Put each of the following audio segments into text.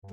Hey,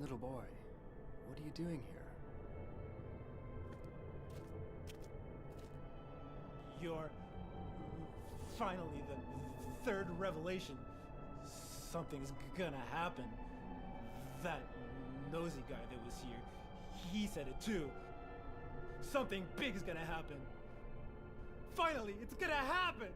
little boy, what are you doing here? You're finally the third revelation. Something's gonna happen. That nosy guy that was here, he said it too. Something big is gonna happen. Finally, it's gonna happen!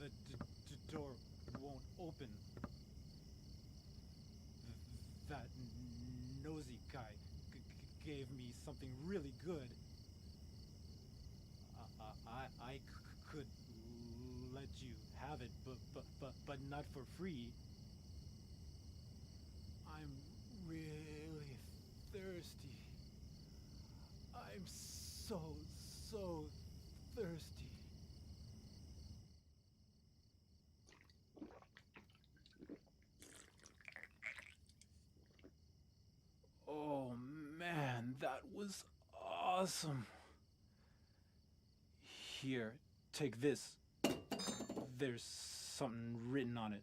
The door won't open. That nosy guy gave me something really good. I could let you have it, but not for free. I'm really thirsty. I'm so thirsty. Oh man, that was awesome. Here, take this. There's something written on it.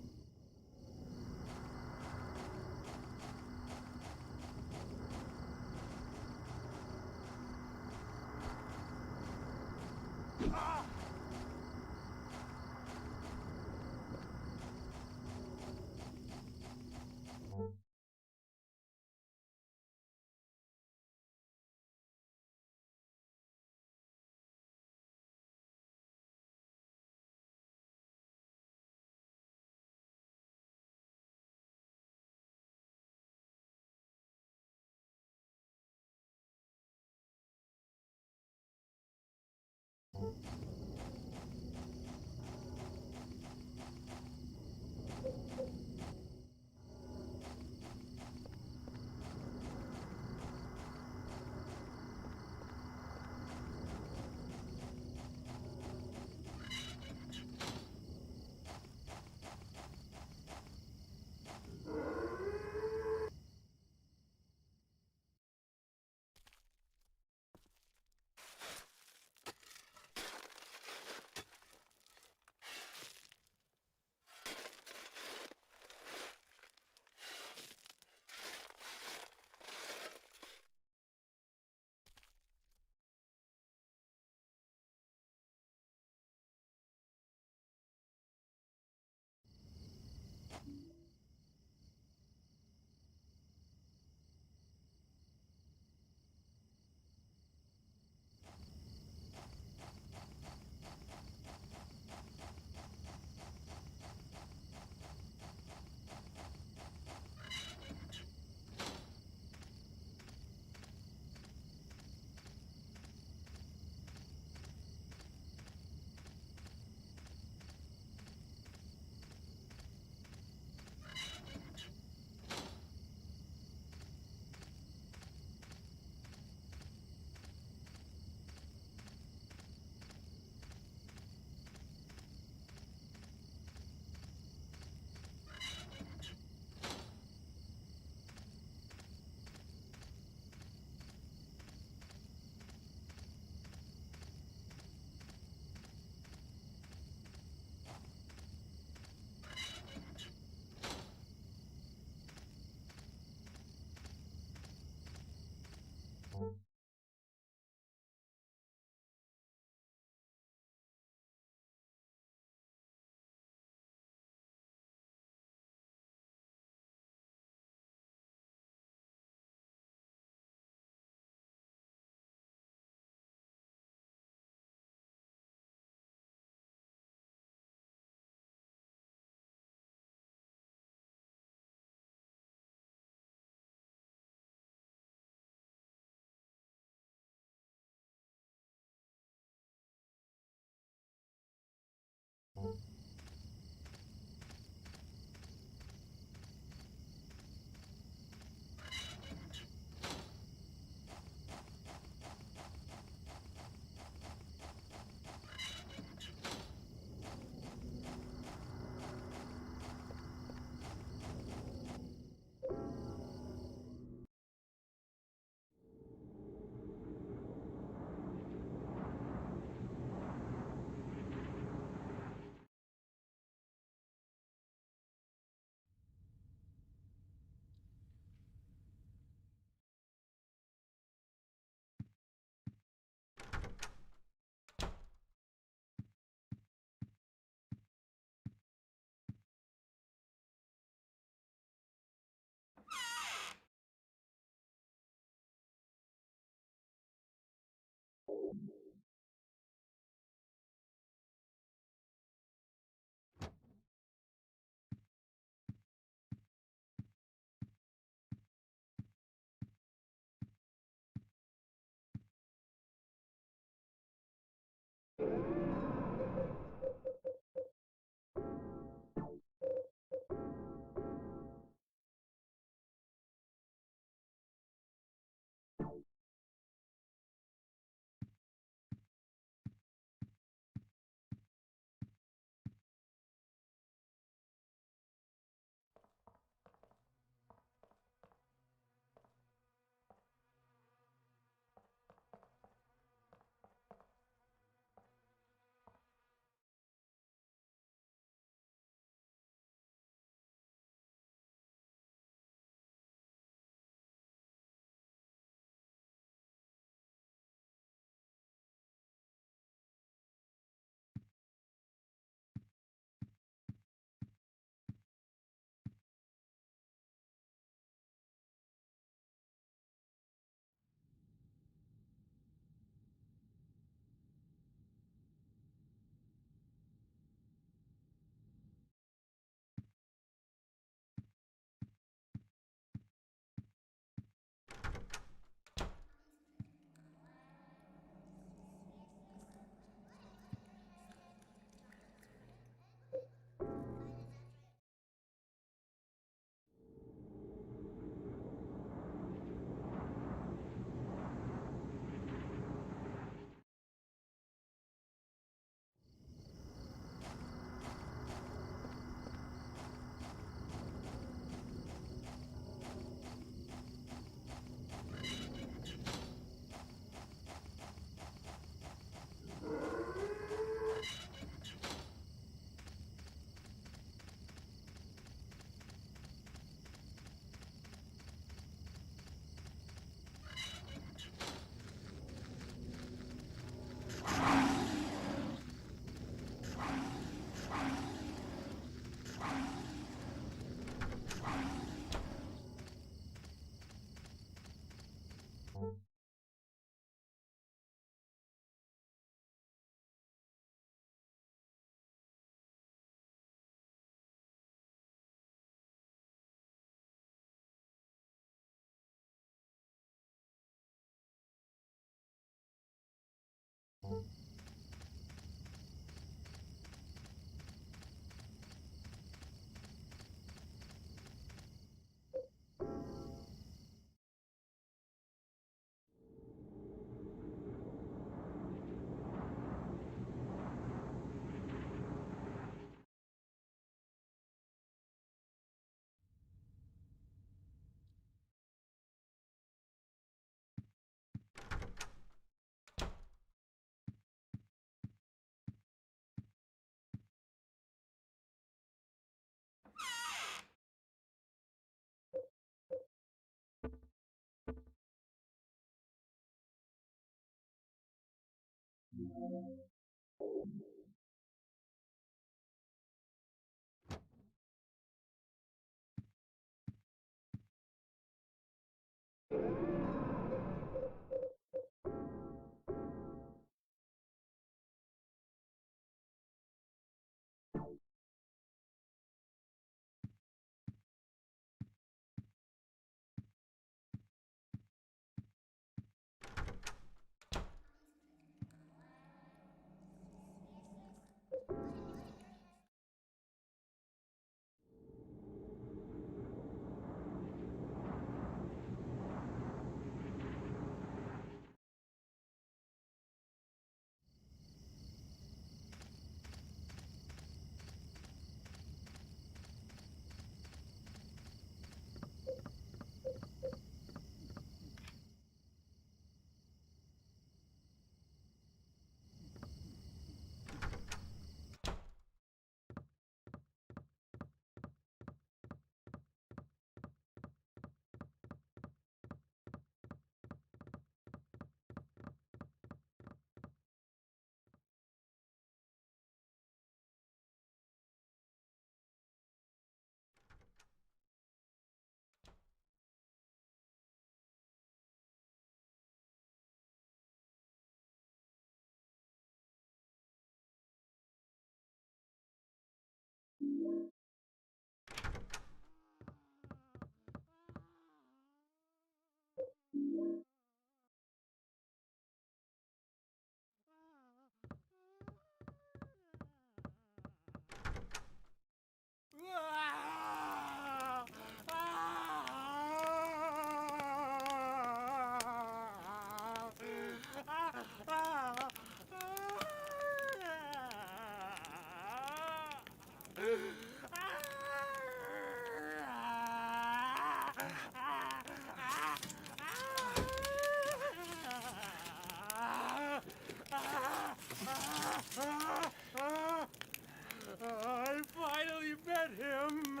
I finally met him!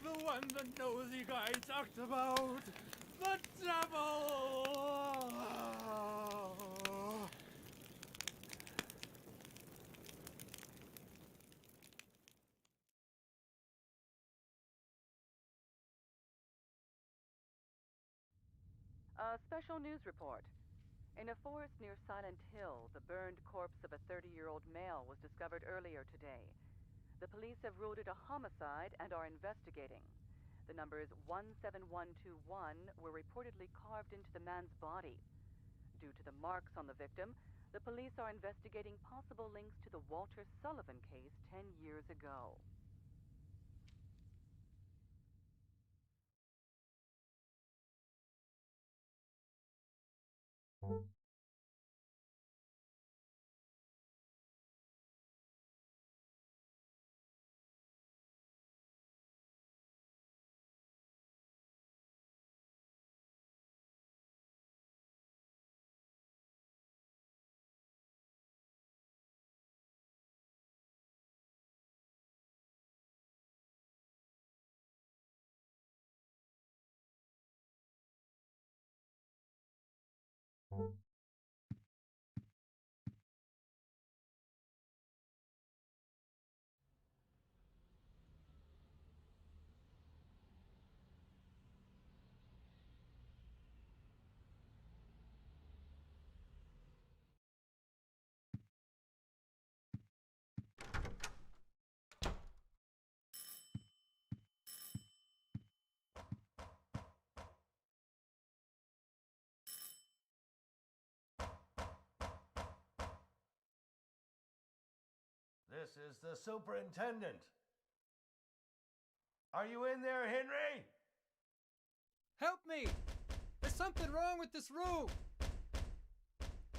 The one the nosy guy talked about! The devil! A special news report. In a forest near Silent Hill, the burned corpse of a 30-year-old male was discovered earlier today. The police have ruled it a homicide and are investigating. The numbers 17121 were reportedly carved into the man's body. Due to the marks on the victim, the police are investigating possible links to the Walter Sullivan case 10 years ago. This is the superintendent. Are you in there, Henry? Help me! There's something wrong with this room!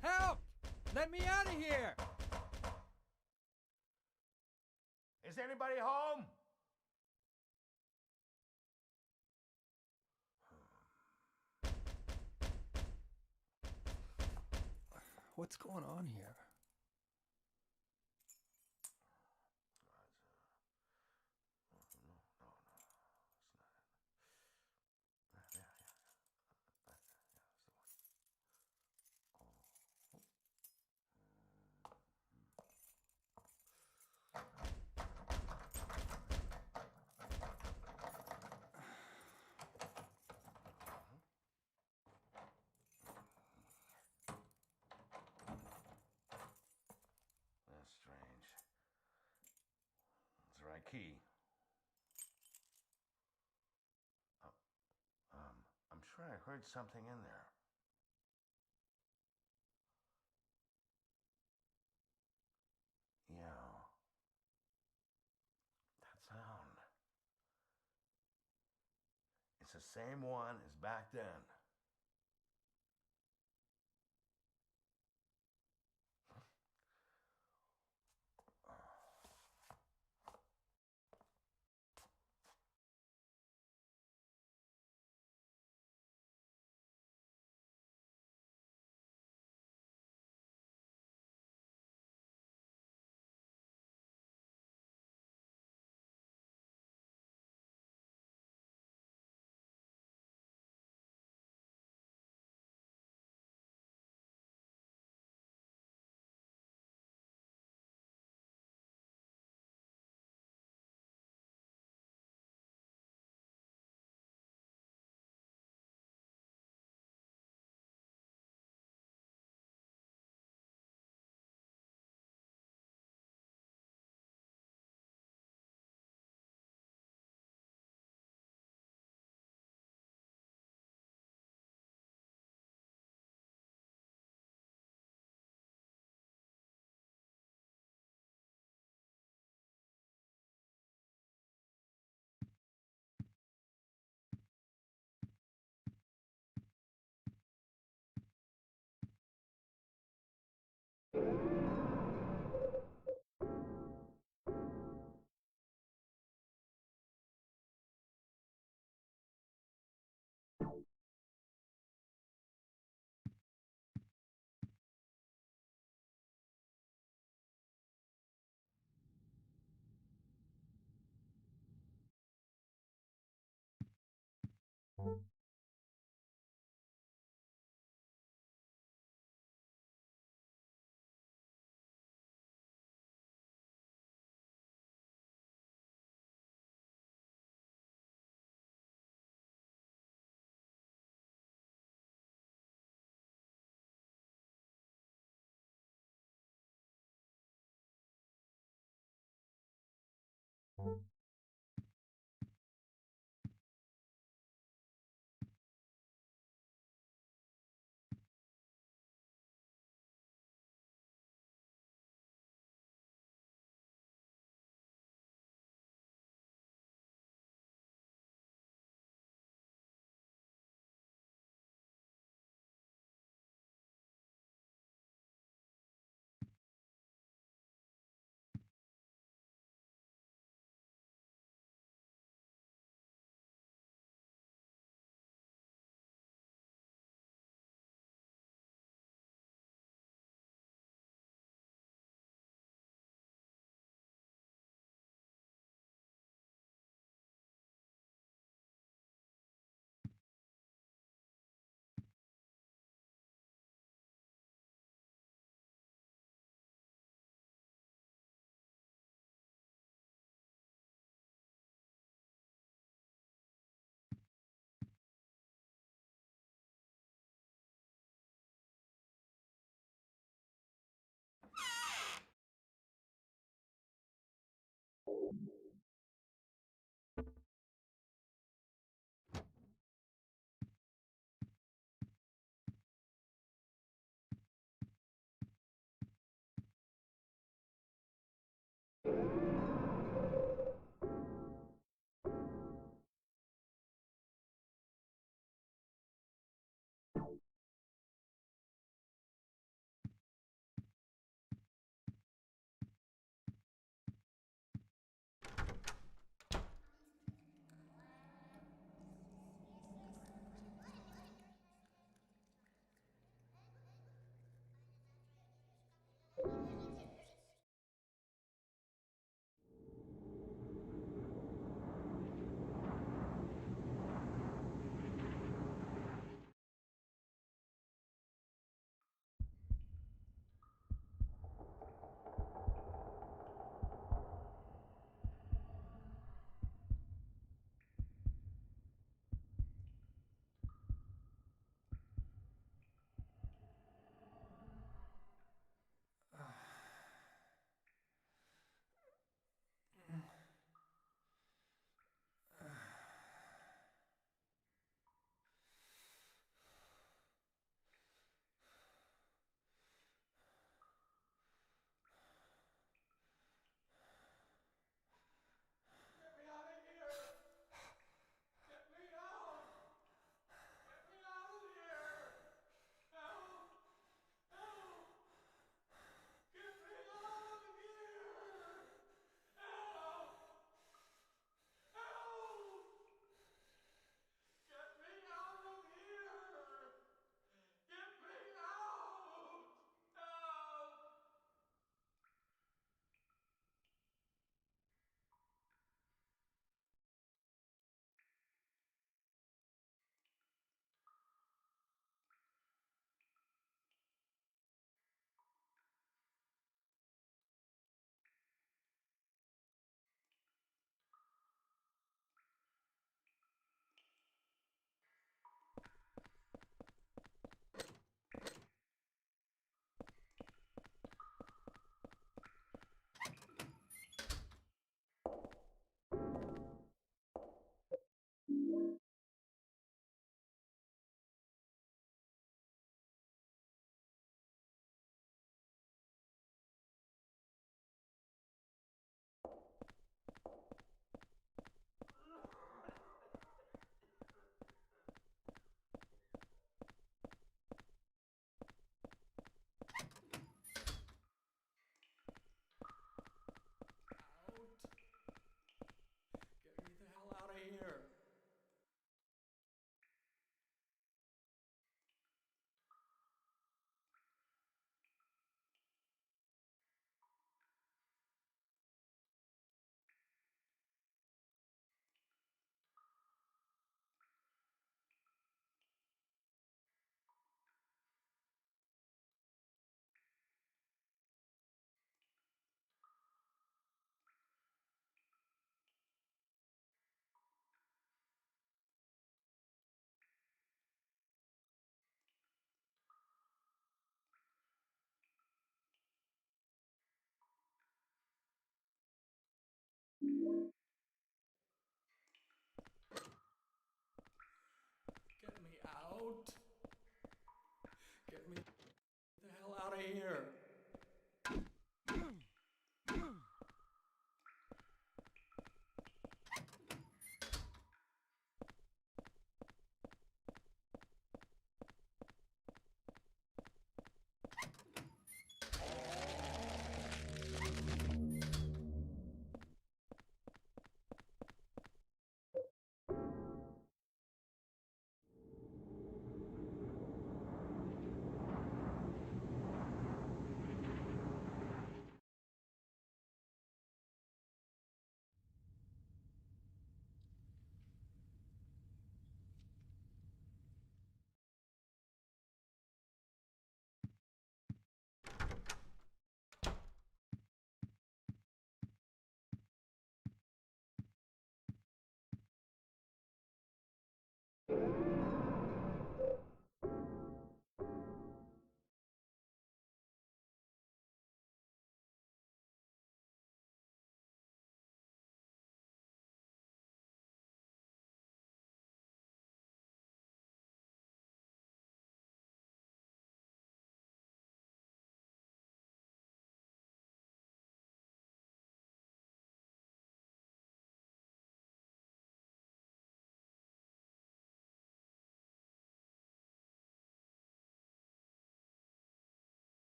Help! Let me out of here! Is anybody home? What's going on here? That's strange. That's the right key. I'm sure I heard something in there. Yeah. That sound. It's the same one as back then.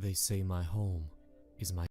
They say my home is my...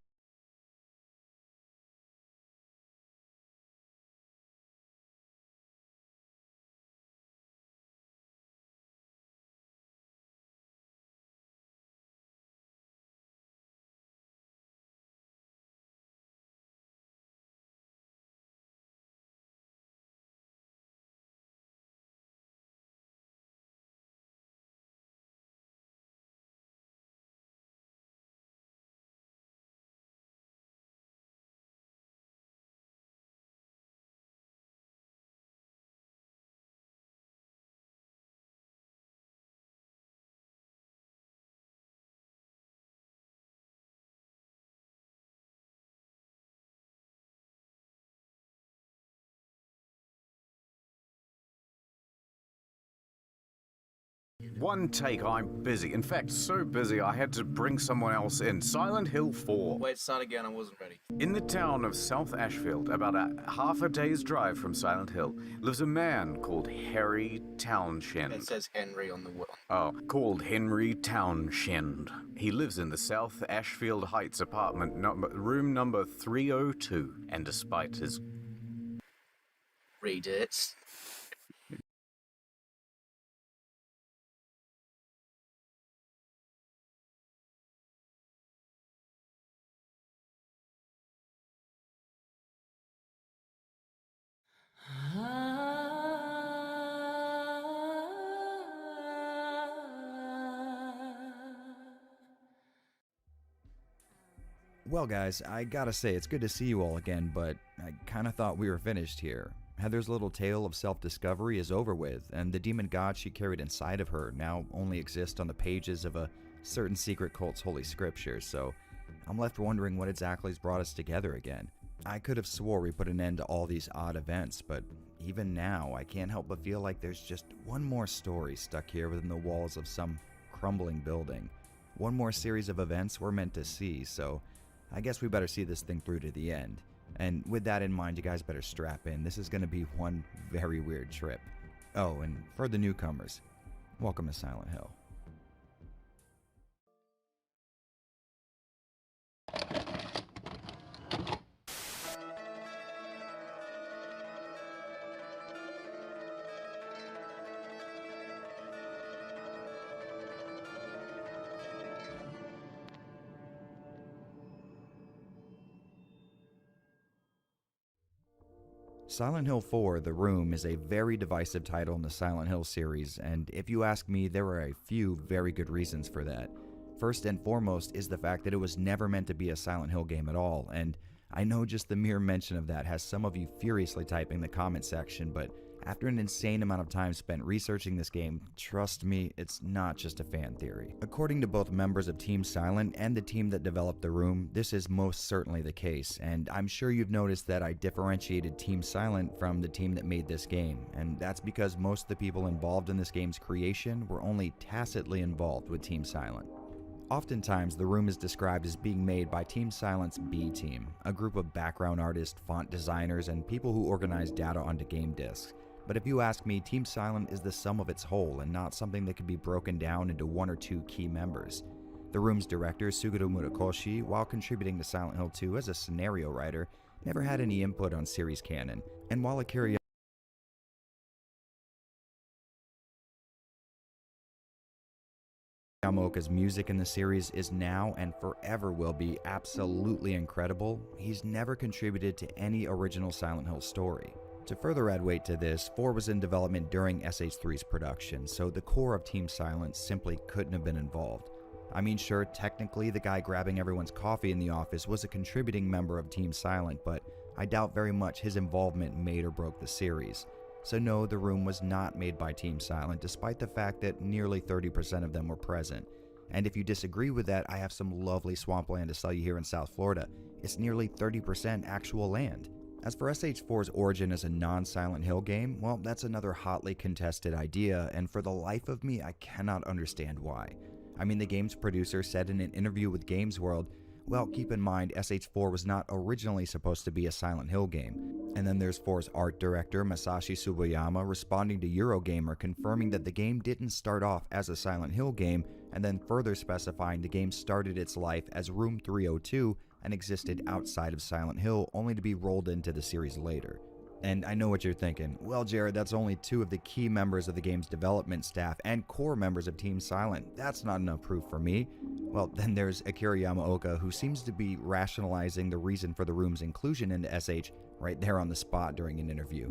One take, I'm busy. In fact, so busy I had to bring someone else in. Silent Hill 4. Wait, start again, I wasn't ready. In the town of South Ashfield, about a half a day's drive from Silent Hill, lives a man called Harry Townshend. It says Henry on the wall. Oh, called Henry Townshend. He lives in the South Ashfield Heights apartment, room number 302. And despite his... Read it. Well guys, I gotta say, it's good to see you all again, but I kinda thought we were finished here. Heather's little tale of self-discovery is over with, and the demon god she carried inside of her now only exists on the pages of a certain secret cult's holy scriptures, so I'm left wondering what exactly's brought us together again. I could have swore we put an end to all these odd events, but even now, I can't help but feel like there's just one more story stuck here within the walls of some crumbling building. One more series of events we're meant to see, so I guess we better see this thing through to the end. And with that in mind, you guys better strap in. This is going to be one very weird trip. Oh, and for the newcomers, welcome to Silent Hill. Silent Hill 4: The Room is a very divisive title in the Silent Hill series, and if you ask me, there are a few very good reasons for that. First and foremost is the fact that it was never meant to be a Silent Hill game at all, and I know just the mere mention of that has some of you furiously typing in the comment section, but after an insane amount of time spent researching this game, trust me, it's not just a fan theory. According to both members of Team Silent and the team that developed The Room, this is most certainly the case, and I'm sure you've noticed that I differentiated Team Silent from the team that made this game, and that's because most of the people involved in this game's creation were only tacitly involved with Team Silent. Oftentimes, The Room is described as being made by Team Silent's B team, a group of background artists, font designers, and people who organize data onto game disks. But if you ask me, Team Silent is the sum of its whole and not something that can be broken down into one or two key members. The Room's director, Suguru Murakoshi, while contributing to Silent Hill 2 as a scenario writer, never had any input on series canon, and while Akira Yamaoka's music in the series is now and forever will be absolutely incredible, he's never contributed to any original Silent Hill story. To further add weight to this, 4 was in development during SH3's production, so the core of Team Silent simply couldn't have been involved. I mean, sure, technically the guy grabbing everyone's coffee in the office was a contributing member of Team Silent, but I doubt very much his involvement made or broke the series. So no, The Room was not made by Team Silent, despite the fact that nearly 30% of them were present. And if you disagree with that, I have some lovely swampland to sell you here in South Florida. It's nearly 30% actual land. As for SH4's origin as a non-Silent Hill game, well, that's another hotly contested idea, and for the life of me, I cannot understand why. I mean, the game's producer said in an interview with Games World, well, keep in mind, SH4 was not originally supposed to be a Silent Hill game. And then there's 4's art director Masashi Tsuboyama responding to Eurogamer confirming that the game didn't start off as a Silent Hill game, and then further specifying the game started its life as Room 302 and existed outside of Silent Hill, only to be rolled into the series later. And I know what you're thinking. Well, Jared, that's only 2 of the key members of the game's development staff and core members of Team Silent. That's not enough proof for me. Well, then there's Akira Yamaoka, who seems to be rationalizing the reason for the room's inclusion into SH right there on the spot during an interview.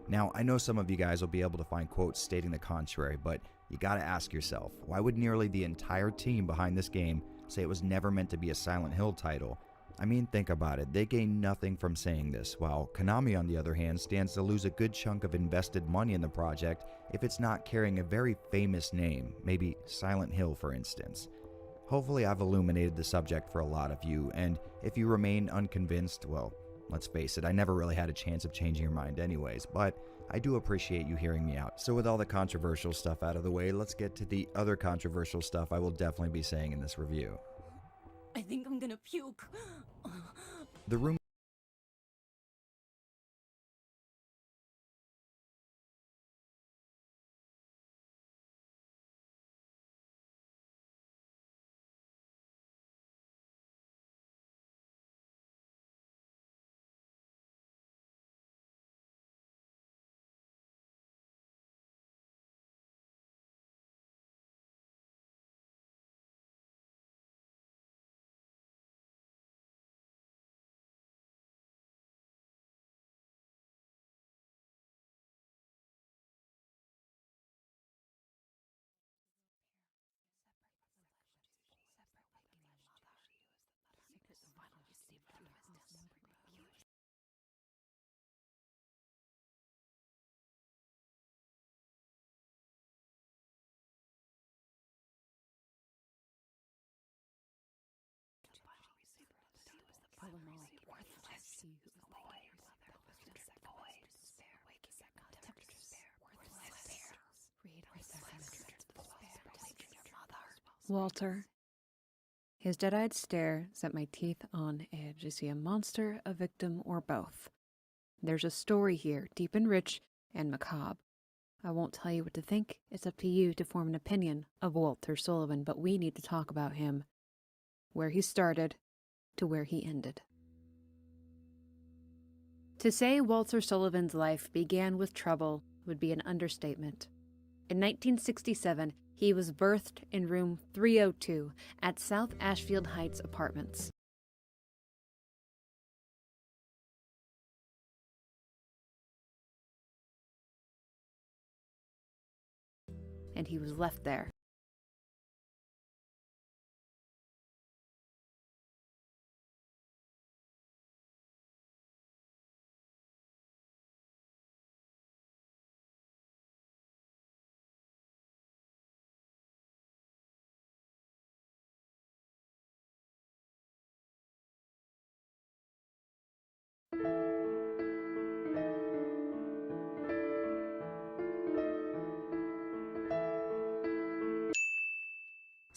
Now, I know some of you guys will be able to find quotes stating the contrary, but you gotta ask yourself, why would nearly the entire team behind this game say it was never meant to be a Silent Hill title? I mean, think about it, they gain nothing from saying this, while Konami on the other hand stands to lose a good chunk of invested money in the project if it's not carrying a very famous name, maybe Silent Hill for instance. Hopefully I've illuminated the subject for a lot of you, and if you remain unconvinced, well, let's face it, I never really had a chance of changing your mind anyways, but I do appreciate you hearing me out. So with all the controversial stuff out of the way, let's get to the other controversial stuff I will definitely be saying in this review. I think I'm gonna puke. The room Walter. His dead-eyed stare set my teeth on edge. Is he a monster, a victim, or both? There's a story here, deep and rich and macabre. I won't tell you what to think. It's up to you to form an opinion of Walter Sullivan, but we need to talk about him. Where he started to where he ended. To say Walter Sullivan's life began with trouble would be an understatement. In 1967, he was birthed in room 302 at South Ashfield Heights Apartments. And he was left there.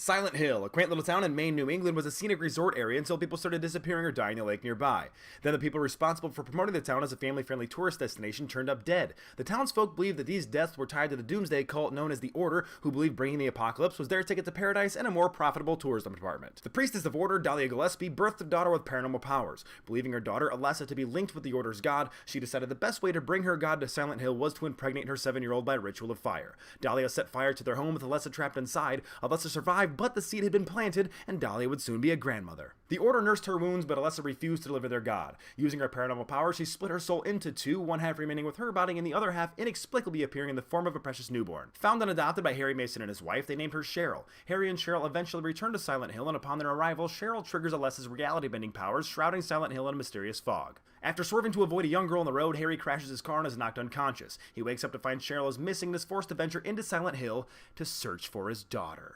Silent Hill, a quaint little town in Maine, New England, was a scenic resort area until people started disappearing or dying in the lake nearby. Then the people responsible for promoting the town as a family-friendly tourist destination turned up dead. The townsfolk believed that these deaths were tied to the doomsday cult known as the Order, who believed bringing the apocalypse was their ticket to paradise and a more profitable tourism department. The priestess of Order, Dahlia Gillespie, birthed a daughter with paranormal powers. Believing her daughter, Alessa, to be linked with the Order's god, she decided the best way to bring her god to Silent Hill was to impregnate her 7-year-old by ritual of fire. Dahlia set fire to their home with Alessa trapped inside. Alessa survived, but the seed had been planted, and Dahlia would soon be a grandmother. The Order nursed her wounds, but Alessa refused to deliver their god. Using her paranormal power, she split her soul into two, one half remaining with her body and the other half inexplicably appearing in the form of a precious newborn. Found and adopted by Harry Mason and his wife, they named her Cheryl. Harry and Cheryl eventually return to Silent Hill, and upon their arrival, Cheryl triggers Alessa's reality-bending powers, shrouding Silent Hill in a mysterious fog. After swerving to avoid a young girl on the road, Harry crashes his car and is knocked unconscious. He wakes up to find Cheryl is missing and is forced to venture into Silent Hill to search for his daughter.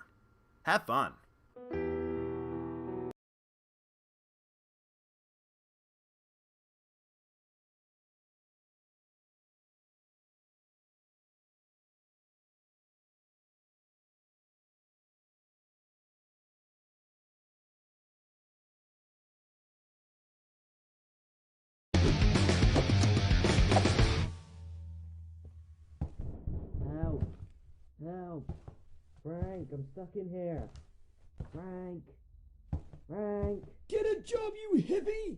Have fun. Frank, I'm stuck in here. Frank. Frank. Get a job, you hippie!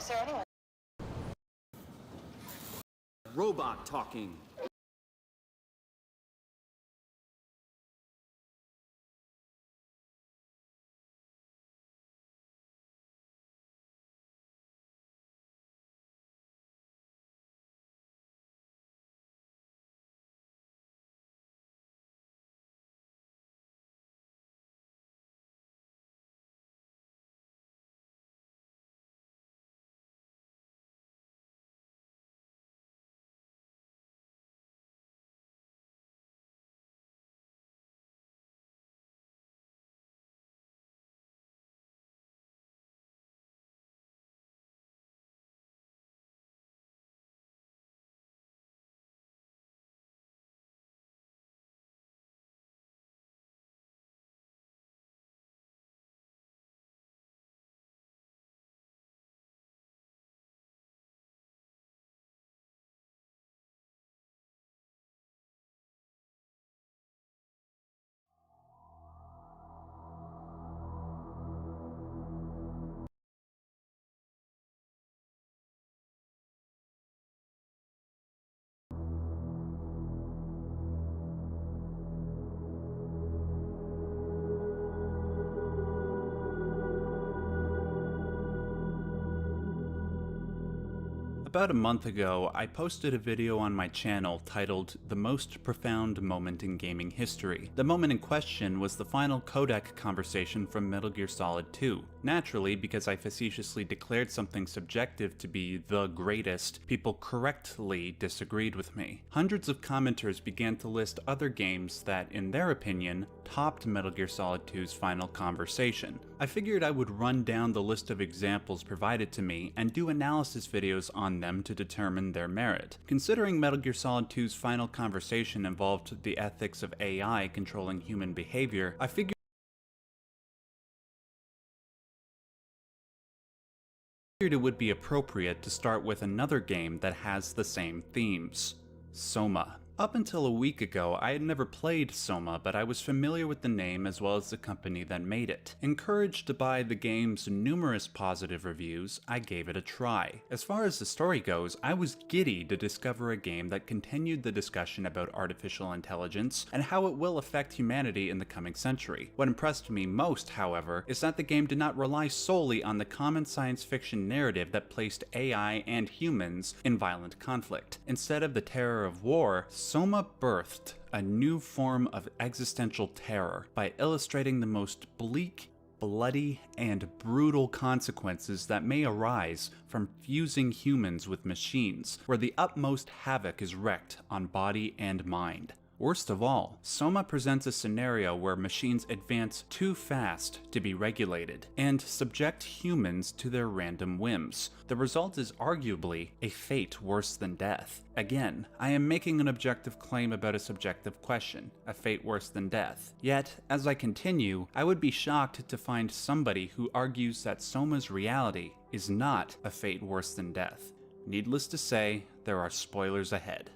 Is there anyone? Robot talking. About a month ago, I posted a video on my channel titled The Most Profound Moment in Gaming History. The moment in question was the final codec conversation from Metal Gear Solid 2. Naturally, because I facetiously declared something subjective to be the greatest, people correctly disagreed with me. Hundreds of commenters began to list other games that, in their opinion, topped Metal Gear Solid 2's final conversation. I figured I would run down the list of examples provided to me and do analysis videos on them to determine their merit. Considering Metal Gear Solid 2's final conversation involved the ethics of AI controlling human behavior, I figured it would be appropriate to start with another game that has the same themes: Soma. Up until a week ago, I had never played Soma, but I was familiar with the name as well as the company that made it. Encouraged by the game's numerous positive reviews, I gave it a try. As far as the story goes, I was giddy to discover a game that continued the discussion about artificial intelligence and how it will affect humanity in the coming century. What impressed me most, however, is that the game did not rely solely on the common science fiction narrative that placed AI and humans in violent conflict. Instead of the terror of war, Soma birthed a new form of existential terror by illustrating the most bleak, bloody, and brutal consequences that may arise from fusing humans with machines, where the utmost havoc is wreaked on body and mind. Worst of all, Soma presents a scenario where machines advance too fast to be regulated, and subject humans to their random whims. The result is arguably a fate worse than death. Again, I am making an objective claim about a subjective question, a fate worse than death. Yet, as I continue, I would be shocked to find somebody who argues that Soma's reality is not a fate worse than death. Needless to say, there are spoilers ahead.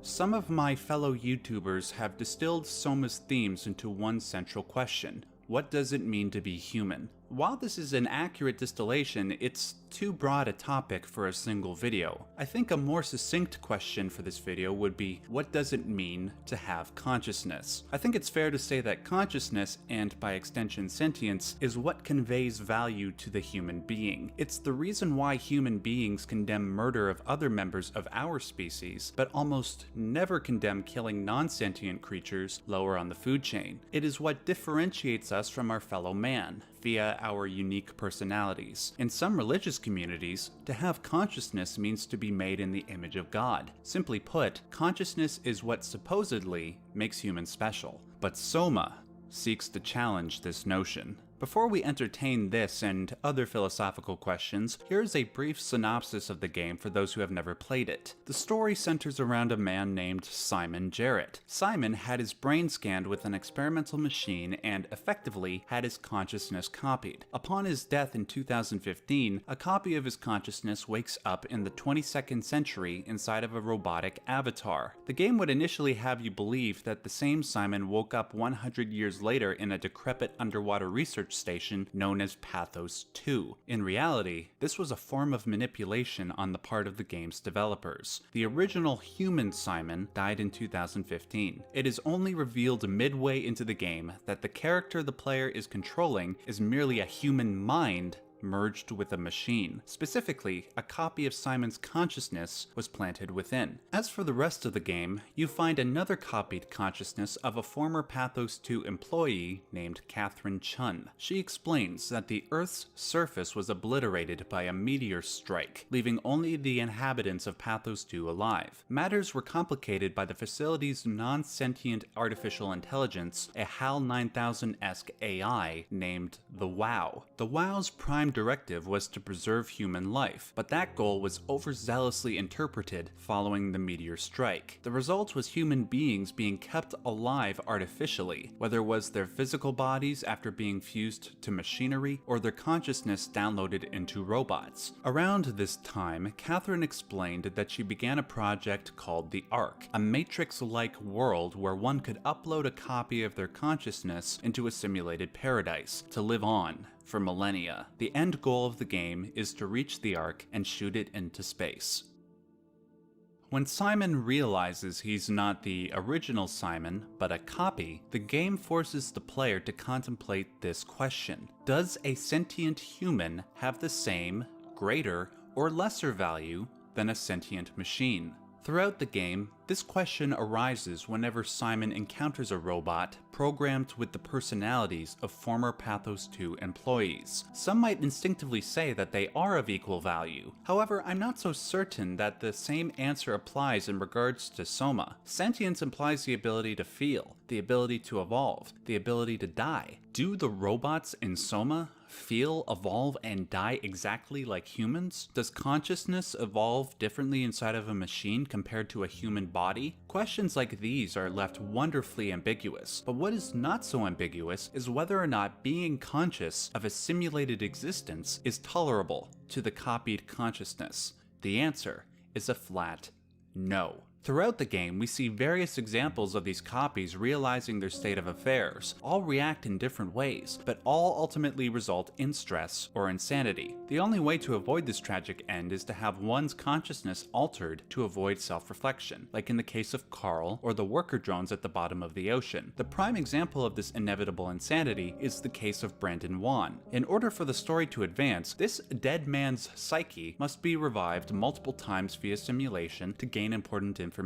Some of my fellow YouTubers have distilled Soma's themes into one central question: what does it mean to be human? While this is an accurate distillation, it's too broad a topic for a single video. I think a more succinct question for this video would be, what does it mean to have consciousness? I think it's fair to say that consciousness, and by extension sentience, is what conveys value to the human being. It's the reason why human beings condemn murder of other members of our species, but almost never condemn killing non-sentient creatures lower on the food chain. It is what differentiates us from our fellow man, via our unique personalities. In some religious communities, to have consciousness means to be made in the image of God. Simply put, consciousness is what supposedly makes humans special. But Soma seeks to challenge this notion. Before we entertain this and other philosophical questions, here's a brief synopsis of the game for those who have never played it. The story centers around a man named Simon Jarrett. Simon had his brain scanned with an experimental machine and effectively had his consciousness copied. Upon his death in 2015, a copy of his consciousness wakes up in the 22nd century inside of a robotic avatar. The game would initially have you believe that the same Simon woke up 100 years later in a decrepit underwater research research station known as Pathos 2. In reality, this was a form of manipulation on the part of the game's developers. The original human Simon died in 2015. It is only revealed midway into the game that the character the player is controlling is merely a human mind merged with a machine. Specifically, a copy of Simon's consciousness was planted within. As for the rest of the game, you find another copied consciousness of a former Pathos 2 employee named Catherine Chun. She explains that the Earth's surface was obliterated by a meteor strike, leaving only the inhabitants of Pathos 2 alive. Matters were complicated by the facility's non-sentient artificial intelligence, a HAL 9000-esque AI named the WOW. The WOW's prime directive was to preserve human life, but that goal was overzealously interpreted following the meteor strike. The result was human beings being kept alive artificially, whether it was their physical bodies after being fused to machinery or their consciousness downloaded into robots. Around this time, Catherine explained that she began a project called the Ark, a Matrix-like world where one could upload a copy of their consciousness into a simulated paradise to live on for millennia. The end goal of the game is to reach the Ark and shoot it into space. When Simon realizes he's not the original Simon, but a copy, the game forces the player to contemplate this question. Does a sentient human have the same, greater, or lesser value than a sentient machine? Throughout the game, this question arises whenever Simon encounters a robot programmed with the personalities of former Pathos 2 employees. Some might instinctively say that they are of equal value. However, I'm not so certain that the same answer applies in regards to Soma. Sentience implies the ability to feel, the ability to evolve, the ability to die. Do the robots in Soma feel, evolve, and die exactly like humans? Does consciousness evolve differently inside of a machine compared to a human body? Questions like these are left wonderfully ambiguous, but what is not so ambiguous is whether or not being conscious of a simulated existence is tolerable to the copied consciousness. The answer is a flat no. Throughout the game, we see various examples of these copies realizing their state of affairs. All react in different ways, but all ultimately result in stress or insanity. The only way to avoid this tragic end is to have one's consciousness altered to avoid self-reflection, like in the case of Carl or the worker drones at the bottom of the ocean. The prime example of this inevitable insanity is the case of Brandon Wan. In order for the story to advance, this dead man's psyche must be revived multiple times via simulation to gain important information.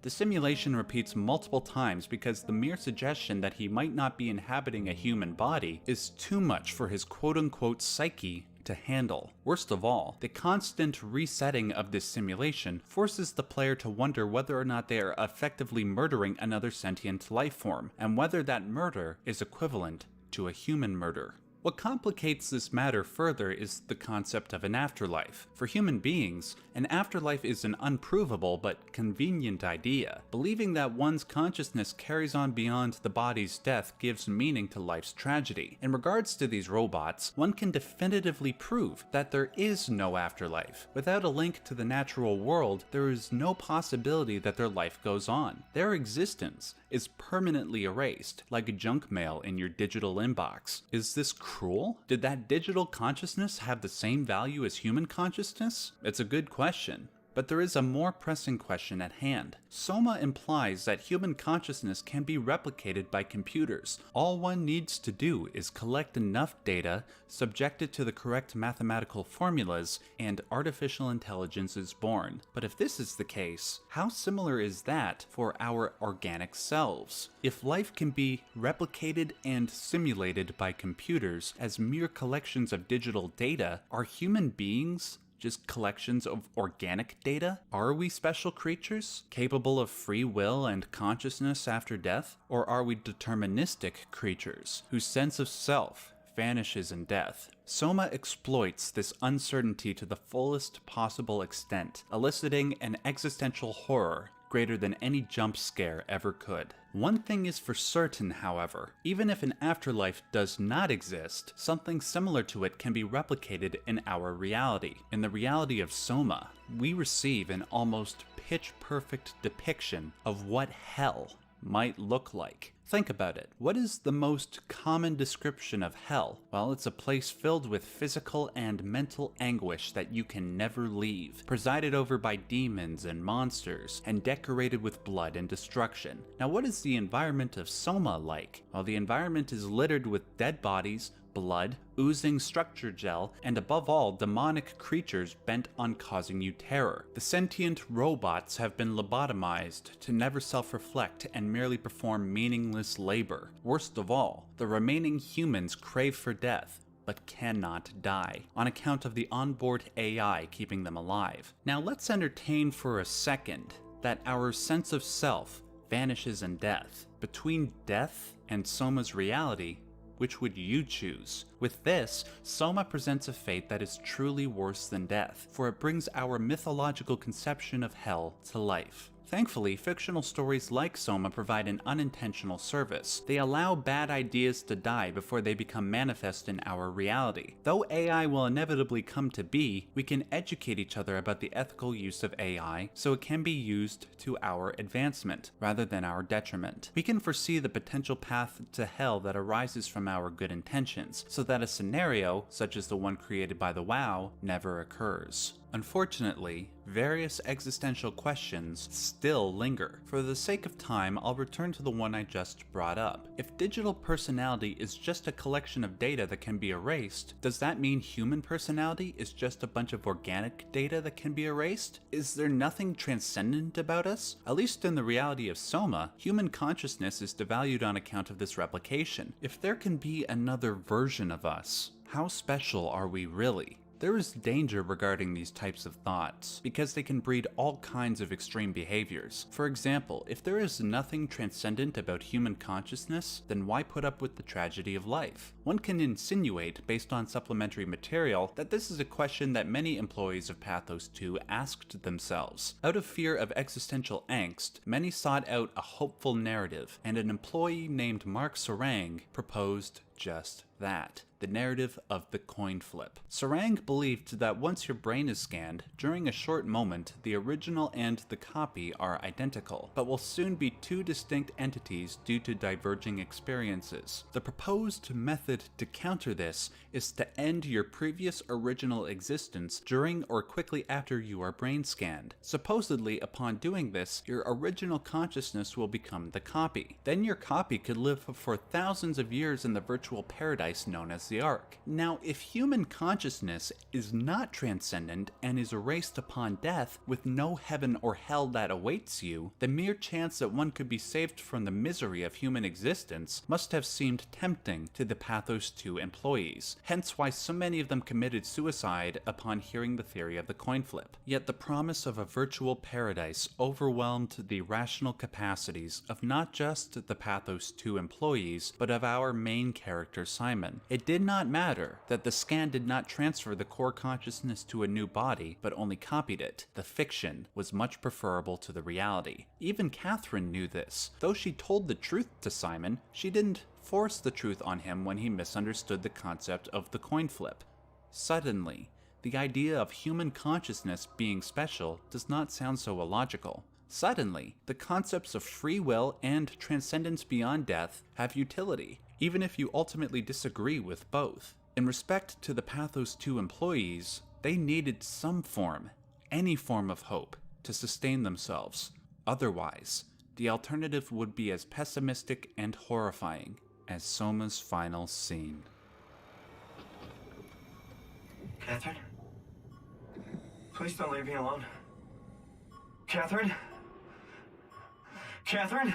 The simulation repeats multiple times because the mere suggestion that he might not be inhabiting a human body is too much for his quote-unquote psyche to handle. Worst of all, the constant resetting of this simulation forces the player to wonder whether or not they are effectively murdering another sentient life form, and whether that murder is equivalent to a human murder. What complicates this matter further is the concept of an afterlife. For human beings, an afterlife is an unprovable but convenient idea. Believing that one's consciousness carries on beyond the body's death gives meaning to life's tragedy. In regards to these robots, one can definitively prove that there is no afterlife. Without a link to the natural world, there is no possibility that their life goes on. Their existence is permanently erased, like junk mail in your digital inbox. Is this cruel? Did that digital consciousness have the same value as human consciousness? It's a good question. But there is a more pressing question at hand. Soma implies that human consciousness can be replicated by computers. All one needs to do is collect enough data, subject it to the correct mathematical formulas, and artificial intelligence is born. But if this is the case, how similar is that for our organic selves? If life can be replicated and simulated by computers as mere collections of digital data, are human beings just collections of organic data? Are we special creatures, capable of free will and consciousness after death? Or are we deterministic creatures, whose sense of self vanishes in death? Soma exploits this uncertainty to the fullest possible extent, eliciting an existential horror greater than any jump scare ever could. One thing is for certain, however, even if an afterlife does not exist, something similar to it can be replicated in our reality. In the reality of Soma, we receive an almost pitch-perfect depiction of what hell might look like. Think about it. What is the most common description of hell? Well, it's a place filled with physical and mental anguish that you can never leave, presided over by demons and monsters, and decorated with blood and destruction. Now, what is the environment of Soma like? Well, the environment is littered with dead bodies, blood, oozing structure gel, and above all, demonic creatures bent on causing you terror. The sentient robots have been lobotomized to never self-reflect and merely perform meaningless labor. Worst of all, the remaining humans crave for death, but cannot die, on account of the onboard AI keeping them alive. Now let's entertain for a second that our sense of self vanishes in death. Between death and Soma's reality, which would you choose? With this, Soma presents a fate that is truly worse than death, for it brings our mythological conception of hell to life. Thankfully, fictional stories like Soma provide an unintentional service. They allow bad ideas to die before they become manifest in our reality. Though AI will inevitably come to be, we can educate each other about the ethical use of AI so it can be used to our advancement rather than our detriment. We can foresee the potential path to hell that arises from our good intentions, so that a scenario, such as the one created by the WoW, never occurs. Unfortunately, various existential questions still linger. For the sake of time, I'll return to the one I just brought up. If digital personality is just a collection of data that can be erased, does that mean human personality is just a bunch of organic data that can be erased? Is there nothing transcendent about us? At least in the reality of Soma, human consciousness is devalued on account of this replication. If there can be another version of us, how special are we really? There is danger regarding these types of thoughts, because they can breed all kinds of extreme behaviors. For example, if there is nothing transcendent about human consciousness, then why put up with the tragedy of life? One can insinuate, based on supplementary material, that this is a question that many employees of Pathos 2 asked themselves. Out of fear of existential angst, many sought out a hopeful narrative, and an employee named Mark Sarang proposed just that. The narrative of the coin flip. Sarang believed that once your brain is scanned, during a short moment, the original and the copy are identical, but will soon be two distinct entities due to diverging experiences. The proposed method to counter this is to end your previous original existence during or quickly after you are brain scanned. Supposedly, upon doing this, your original consciousness will become the copy. Then your copy could live for thousands of years in the virtual paradise known as the Ark. Now, if human consciousness is not transcendent and is erased upon death with no heaven or hell that awaits you, the mere chance that one could be saved from the misery of human existence must have seemed tempting to the Pathos 2 employees, hence why so many of them committed suicide upon hearing the theory of the coin flip. Yet the promise of a virtual paradise overwhelmed the rational capacities of not just the Pathos 2 employees, but of our main character Simon. It did not matter that the scan did not transfer the core consciousness to a new body, but only copied it. The fiction was much preferable to the reality. Even Catherine knew this. Though she told the truth to Simon, she didn't force the truth on him when he misunderstood the concept of the coin flip. Suddenly, the idea of human consciousness being special does not sound so illogical. Suddenly, the concepts of free will and transcendence beyond death have utility, even if you ultimately disagree with both. In respect to the Pathos 2 employees, they needed some form, any form of hope, to sustain themselves. Otherwise, the alternative would be as pessimistic and horrifying as Soma's final scene. Catherine? Please don't leave me alone. Catherine? Catherine?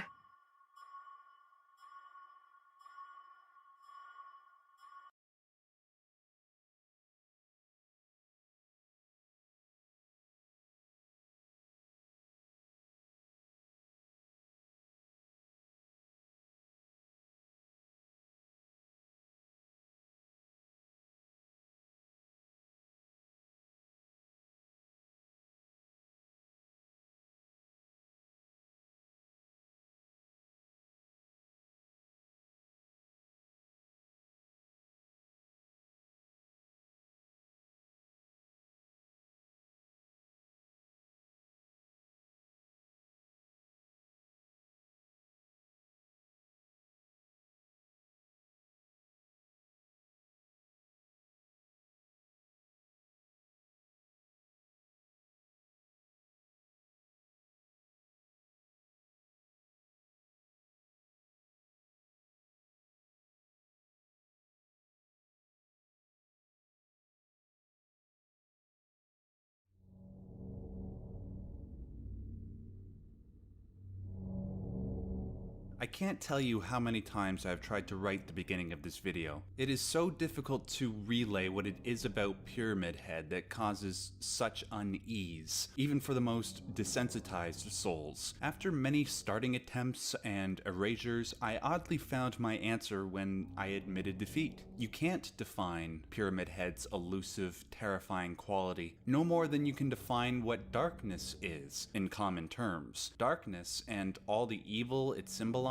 I can't tell you how many times I've tried to write the beginning of this video. It is so difficult to relay what it is about Pyramid Head that causes such unease, even for the most desensitized souls. After many starting attempts and erasures, I oddly found my answer when I admitted defeat. You can't define Pyramid Head's elusive, terrifying quality, no more than you can define what darkness is, in common terms. Darkness and all the evil it symbolizes,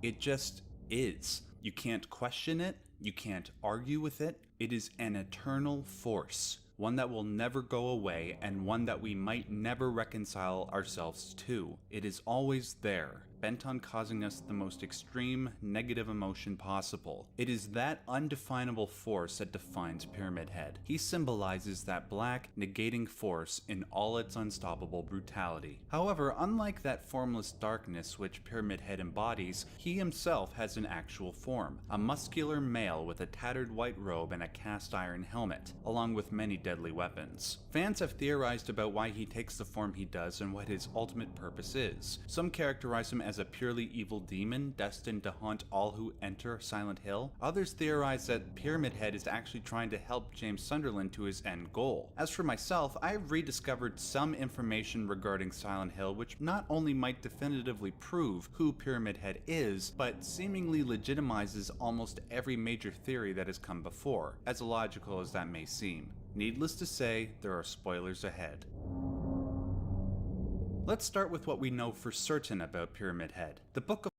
it just is. You can't question it, you can't argue with it. It is an eternal force, one that will never go away and one that we might never reconcile ourselves to. It is always there, bent on causing us the most extreme negative emotion possible. It is that undefinable force that defines Pyramid Head. He symbolizes that black, negating force in all its unstoppable brutality. However, unlike that formless darkness which Pyramid Head embodies, he himself has an actual form, a muscular male with a tattered white robe and a cast iron helmet, along with many deadly weapons. Fans have theorized about why he takes the form he does and what his ultimate purpose is. Some characterize him as a purely evil demon destined to haunt all who enter Silent Hill. Others theorize that Pyramid Head is actually trying to help James Sunderland to his end goal. As for myself, I have rediscovered some information regarding Silent Hill which not only might definitively prove who Pyramid Head is, but seemingly legitimizes almost every major theory that has come before, as illogical as that may seem. Needless to say, there are spoilers ahead. Let's start with what we know for certain about Pyramid Head. The Book of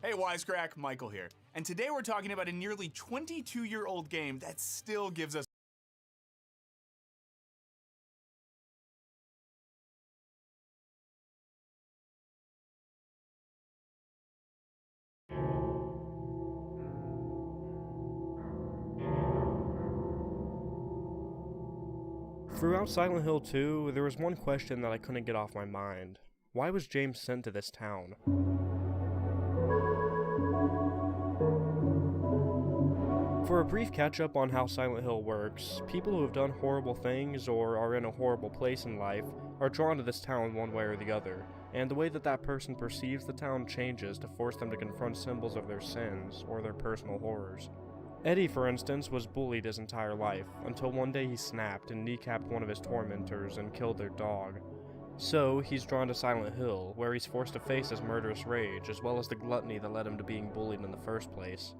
Hey Wisecrack, Michael here. And today we're talking about a nearly 22-year-old game that still gives us Throughout Silent Hill 2, there was one question that I couldn't get off my mind. Why was James sent to this town? For a brief catch-up on how Silent Hill works, people who have done horrible things or are in a horrible place in life are drawn to this town one way or the other, and the way that that person perceives the town changes to force them to confront symbols of their sins or their personal horrors. Eddie, for instance, was bullied his entire life, until one day he snapped and kneecapped one of his tormentors and killed their dog. So, he's drawn to Silent Hill, where he's forced to face his murderous rage, as well as the gluttony that led him to being bullied in the first place.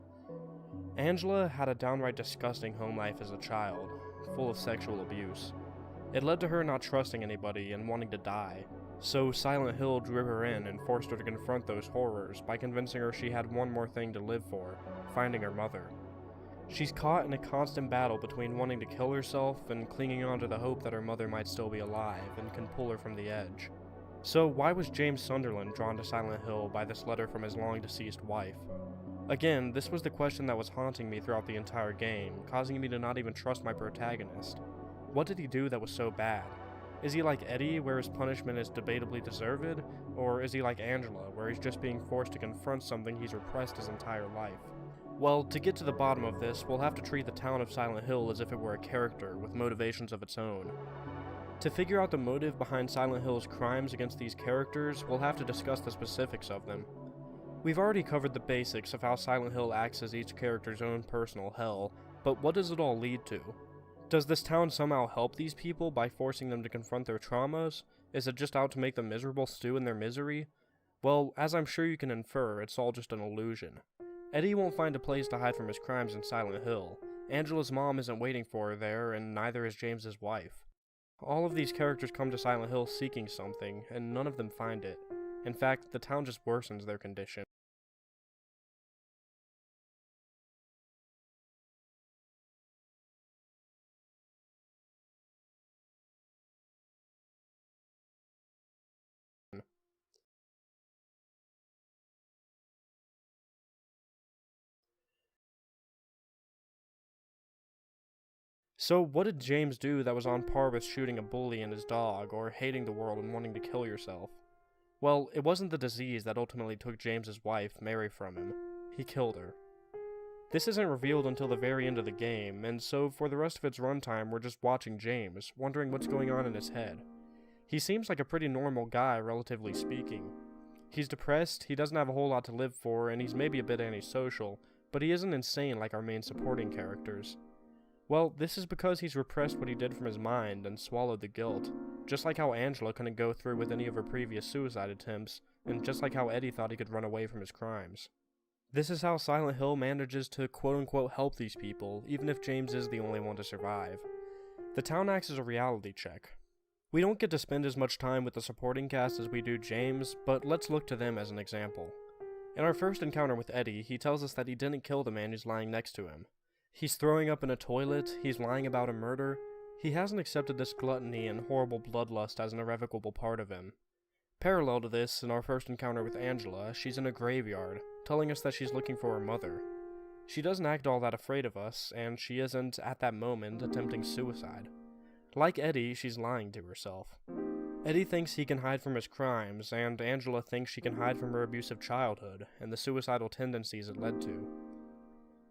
Angela had a downright disgusting home life as a child, full of sexual abuse. It led to her not trusting anybody and wanting to die. So Silent Hill drew her in and forced her to confront those horrors by convincing her she had one more thing to live for, finding her mother. She's caught in a constant battle between wanting to kill herself and clinging on to the hope that her mother might still be alive and can pull her from the edge. So why was James Sunderland drawn to Silent Hill by this letter from his long-deceased wife? Again, this was the question that was haunting me throughout the entire game, causing me to not even trust my protagonist. What did he do that was so bad? Is he like Eddie, where his punishment is debatably deserved? Or is he like Angela, where he's just being forced to confront something he's repressed his entire life? Well, to get to the bottom of this, we'll have to treat the town of Silent Hill as if it were a character with motivations of its own. To figure out the motive behind Silent Hill's crimes against these characters, we'll have to discuss the specifics of them. We've already covered the basics of how Silent Hill acts as each character's own personal hell, but what does it all lead to? Does this town somehow help these people by forcing them to confront their traumas? Is it just out to make them miserable stew in their misery? Well, as I'm sure you can infer, it's all just an illusion. Eddie won't find a place to hide from his crimes in Silent Hill. Angela's mom isn't waiting for her there, and neither is James's wife. All of these characters come to Silent Hill seeking something, and none of them find it. In fact, the town just worsens their condition. So what did James do that was on par with shooting a bully and his dog, or hating the world and wanting to kill yourself? Well, it wasn't the disease that ultimately took James's wife, Mary, from him. He killed her. This isn't revealed until the very end of the game, and so for the rest of its runtime we're just watching James, wondering what's going on in his head. He seems like a pretty normal guy, relatively speaking. He's depressed, he doesn't have a whole lot to live for, and he's maybe a bit antisocial, but he isn't insane like our main supporting characters. Well, this is because he's repressed what he did from his mind and swallowed the guilt, just like how Angela couldn't go through with any of her previous suicide attempts, and just like how Eddie thought he could run away from his crimes. This is how Silent Hill manages to quote-unquote help these people, even if James is the only one to survive. The town acts as a reality check. We don't get to spend as much time with the supporting cast as we do James, but let's look to them as an example. In our first encounter with Eddie, he tells us that he didn't kill the man who's lying next to him. He's throwing up in a toilet, he's lying about a murder. He hasn't accepted this gluttony and horrible bloodlust as an irrevocable part of him. Parallel to this, in our first encounter with Angela, she's in a graveyard, telling us that she's looking for her mother. She doesn't act all that afraid of us, and she isn't, at that moment, attempting suicide. Like Eddie, she's lying to herself. Eddie thinks he can hide from his crimes, and Angela thinks she can hide from her abusive childhood, and the suicidal tendencies it led to.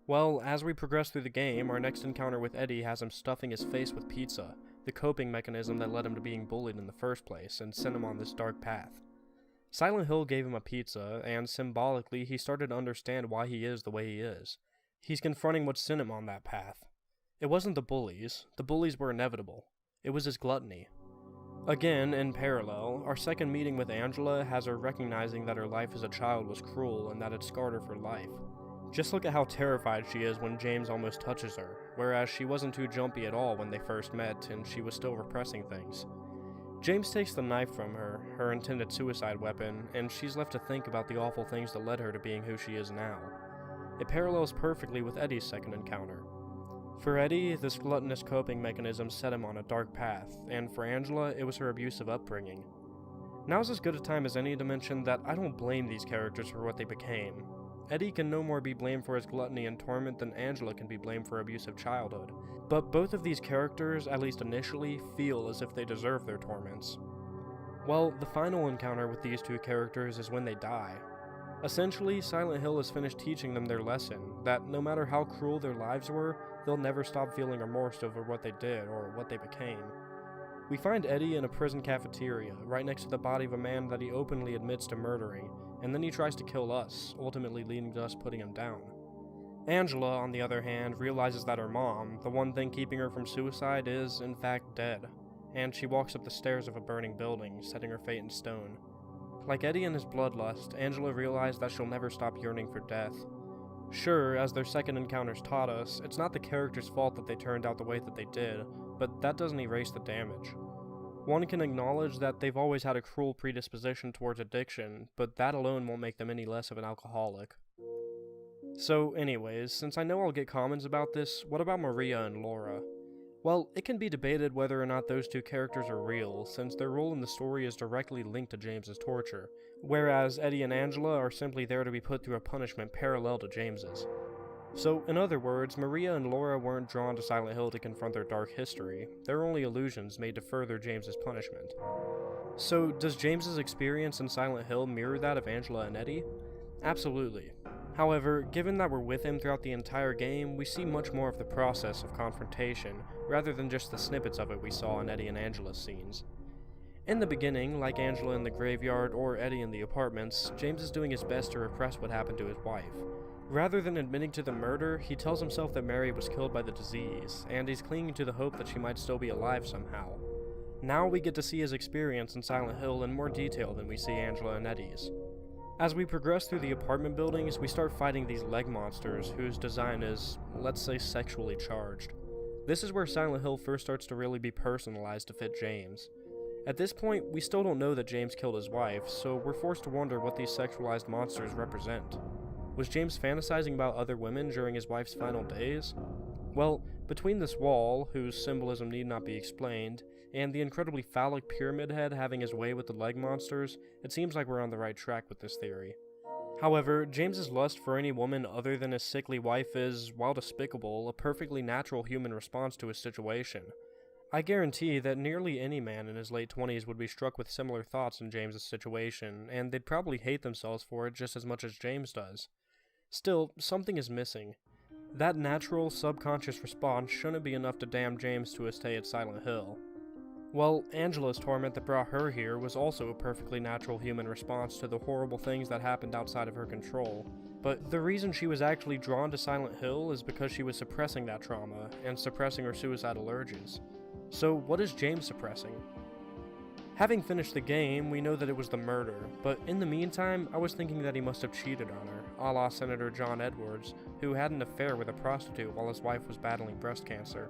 Well, as we progress through the game, our next encounter with Eddie has him stuffing his face with pizza, the coping mechanism that led him to being bullied in the first place and sent him on this dark path. Silent Hill gave him a pizza, and symbolically he started to understand why he is the way he is. He's confronting what sent him on that path. It wasn't the bullies were inevitable. It was his gluttony. Again, in parallel, our second meeting with Angela has her recognizing that her life as a child was cruel and that it scarred her for life. Just look at how terrified she is when James almost touches her, whereas she wasn't too jumpy at all when they first met and she was still repressing things. James takes the knife from her, her intended suicide weapon, and she's left to think about the awful things that led her to being who she is now. It parallels perfectly with Eddie's second encounter. For Eddie, this gluttonous coping mechanism set him on a dark path, and for Angela, it was her abusive upbringing. Now's as good a time as any to mention that I don't blame these characters for what they became. Eddie can no more be blamed for his gluttony and torment than Angela can be blamed for abusive childhood, but both of these characters, at least initially, feel as if they deserve their torments. Well, the final encounter with these two characters is when they die. Essentially, Silent Hill has finished teaching them their lesson, that no matter how cruel their lives were, they'll never stop feeling remorse over what they did or what they became. We find Eddie in a prison cafeteria, right next to the body of a man that he openly admits to murdering, and then he tries to kill us, ultimately leading to us putting him down. Angela, on the other hand, realizes that her mom, the one thing keeping her from suicide, is, in fact, dead, and she walks up the stairs of a burning building, setting her fate in stone. Like Eddie and his bloodlust, Angela realized that she'll never stop yearning for death. Sure, as their second encounters taught us, it's not the character's fault that they turned out the way that they did, but that doesn't erase the damage. One can acknowledge that they've always had a cruel predisposition towards addiction, but that alone won't make them any less of an alcoholic. So anyways, since I know I'll get comments about this, what about Maria and Laura? Well, it can be debated whether or not those two characters are real, since their role in the story is directly linked to James's torture, whereas Eddie and Angela are simply there to be put through a punishment parallel to James's. So, in other words, Maria and Laura weren't drawn to Silent Hill to confront their dark history, they're only illusions made to further James's punishment. So, does James's experience in Silent Hill mirror that of Angela and Eddie? Absolutely. However, given that we're with him throughout the entire game, we see much more of the process of confrontation, rather than just the snippets of it we saw in Eddie and Angela's scenes. In the beginning, like Angela in the graveyard or Eddie in the apartments, James is doing his best to repress what happened to his wife. Rather than admitting to the murder, he tells himself that Mary was killed by the disease, and he's clinging to the hope that she might still be alive somehow. Now we get to see his experience in Silent Hill in more detail than we see Angela and Eddie's. As we progress through the apartment buildings, we start fighting these leg monsters whose design is, let's say, sexually charged. This is where Silent Hill first starts to really be personalized to fit James. At this point, we still don't know that James killed his wife, so we're forced to wonder what these sexualized monsters represent. Was James fantasizing about other women during his wife's final days? Well, between this wall, whose symbolism need not be explained, and the incredibly phallic pyramid head having his way with the leg monsters, it seems like we're on the right track with this theory. However, James's lust for any woman other than his sickly wife is, while despicable, a perfectly natural human response to his situation. I guarantee that nearly any man in his late 20s would be struck with similar thoughts in James's situation, and they'd probably hate themselves for it just as much as James does. Still, something is missing. That natural, subconscious response shouldn't be enough to damn James to a stay at Silent Hill. Well, Angela's torment that brought her here was also a perfectly natural human response to the horrible things that happened outside of her control. But the reason she was actually drawn to Silent Hill is because she was suppressing that trauma, and suppressing her suicidal urges. So what is James suppressing? Having finished the game, we know that it was the murder, but in the meantime, I was thinking that he must have cheated on her, a la Senator John Edwards, who had an affair with a prostitute while his wife was battling breast cancer.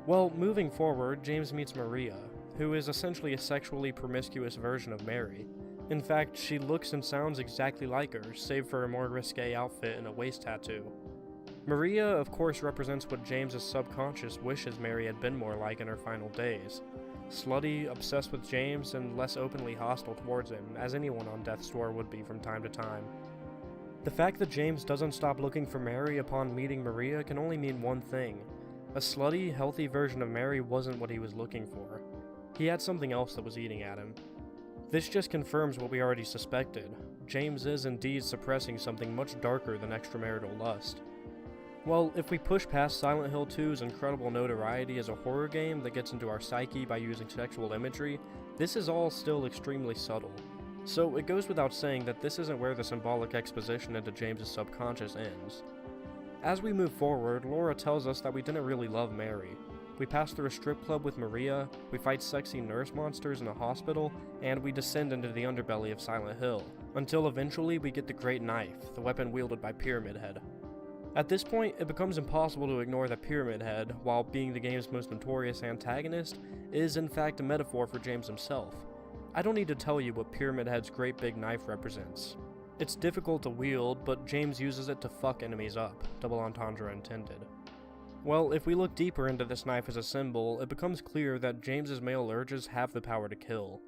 Well, moving forward, James meets Maria, who is essentially a sexually promiscuous version of Mary. In fact, she looks and sounds exactly like her, save for a more risque outfit and a waist tattoo. Maria, of course, represents what James's subconscious wishes Mary had been more like in her final days. Slutty, obsessed with James, and less openly hostile towards him, as anyone on death's door would be from time to time. The fact that James doesn't stop looking for Mary upon meeting Maria can only mean one thing. A slutty, healthy version of Mary wasn't what he was looking for. He had something else that was eating at him. This just confirms what we already suspected. James is indeed suppressing something much darker than extramarital lust. Well, if we push past Silent Hill 2's incredible notoriety as a horror game that gets into our psyche by using sexual imagery, this is all still extremely subtle. So it goes without saying that this isn't where the symbolic exposition into James's subconscious ends. As we move forward, Laura tells us that we didn't really love Mary. We pass through a strip club with Maria, we fight sexy nurse monsters in a hospital, and we descend into the underbelly of Silent Hill, until eventually we get the Great Knife, the weapon wielded by Pyramid Head. At this point, it becomes impossible to ignore that Pyramid Head, while being the game's most notorious antagonist, is in fact a metaphor for James himself. I don't need to tell you what Pyramid Head's great big knife represents. It's difficult to wield, but James uses it to fuck enemies up, double entendre intended. Well, if we look deeper into this knife as a symbol, it becomes clear that James's male urges have the power to kill.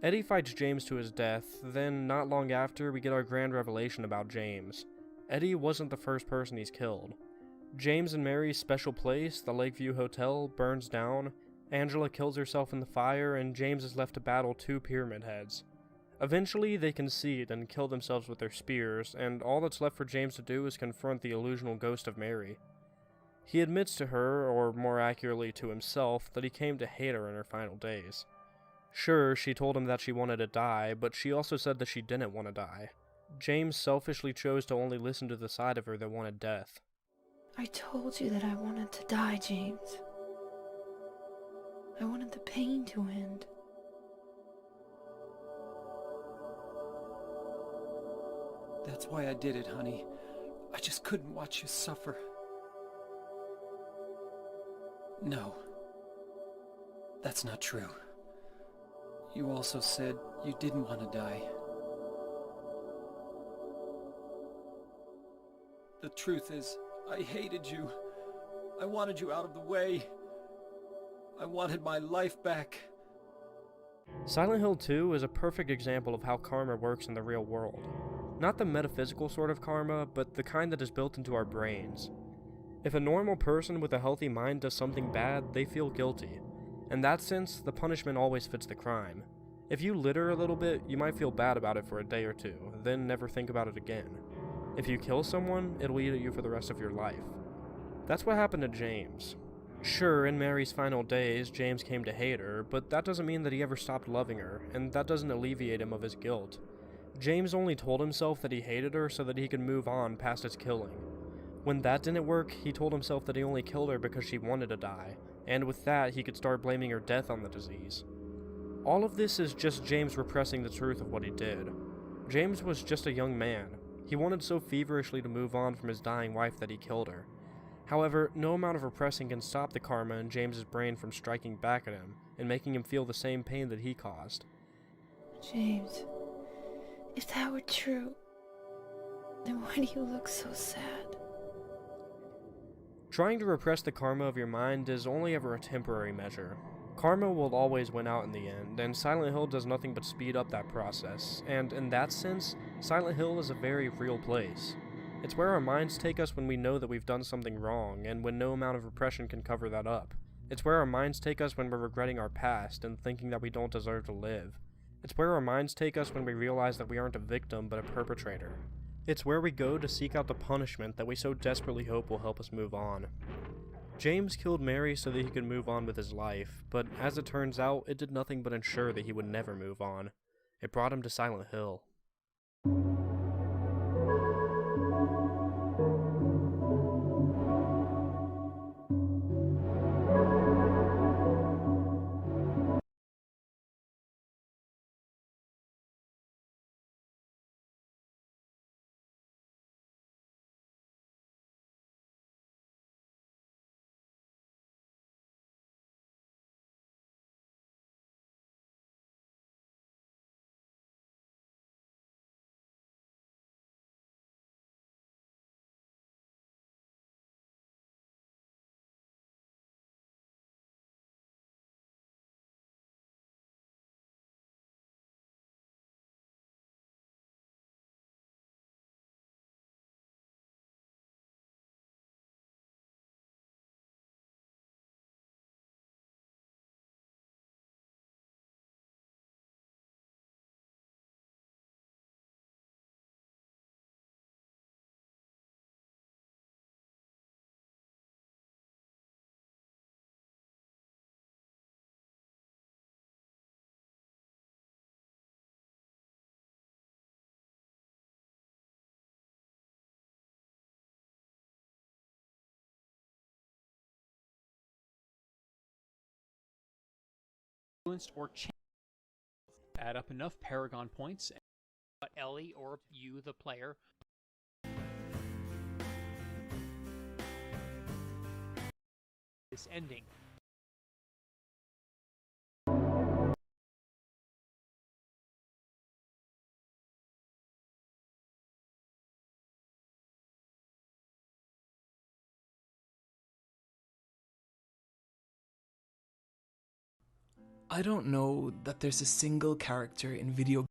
Eddie fights James to his death, then not long after we get our grand revelation about James. Eddie wasn't the first person he's killed. James and Mary's special place, the Lakeview Hotel, burns down, Angela kills herself in the fire, and James is left to battle two Pyramid Heads. Eventually, they concede and kill themselves with their spears, and all that's left for James to do is confront the illusional ghost of Mary. He admits to her, or more accurately to himself, that he came to hate her in her final days. Sure, she told him that she wanted to die, but she also said that she didn't want to die. James selfishly chose to only listen to the side of her that wanted death. I told you that I wanted to die, James. I wanted the pain to end. That's why I did it, honey. I just couldn't watch you suffer. No. That's not true. You also said you didn't want to die. The truth is, I hated you. I wanted you out of the way. I wanted my life back. Silent Hill 2 is a perfect example of how karma works in the real world. Not the metaphysical sort of karma, but the kind that is built into our brains. If a normal person with a healthy mind does something bad, they feel guilty. In that sense, the punishment always fits the crime. If you litter a little bit, you might feel bad about it for a day or two, then never think about it again. If you kill someone, it'll eat at you for the rest of your life. That's what happened to James. Sure, in Mary's final days, James came to hate her, but that doesn't mean that he ever stopped loving her, and that doesn't alleviate him of his guilt. James only told himself that he hated her so that he could move on past his killing. When that didn't work, he told himself that he only killed her because she wanted to die, and with that, he could start blaming her death on the disease. All of this is just James repressing the truth of what he did. James was just a young man. He wanted so feverishly to move on from his dying wife that he killed her. However, no amount of repressing can stop the karma in James's brain from striking back at him and making him feel the same pain that he caused. James, if that were true, then why do you look so sad? Trying to repress the karma of your mind is only ever a temporary measure. Karma will always win out in the end, and Silent Hill does nothing but speed up that process, and in that sense, Silent Hill is a very real place. It's where our minds take us when we know that we've done something wrong, and when no amount of repression can cover that up. It's where our minds take us when we're regretting our past and thinking that we don't deserve to live. It's where our minds take us when we realize that we aren't a victim but a perpetrator. It's where we go to seek out the punishment that we so desperately hope will help us move on. James killed Mary so that he could move on with his life, but as it turns out, it did nothing but ensure that he would never move on. It brought him to Silent Hill. Influenced or changed. Add up enough Paragon points, but Ellie or you, the player, this ending. I don't know that there's a single character in video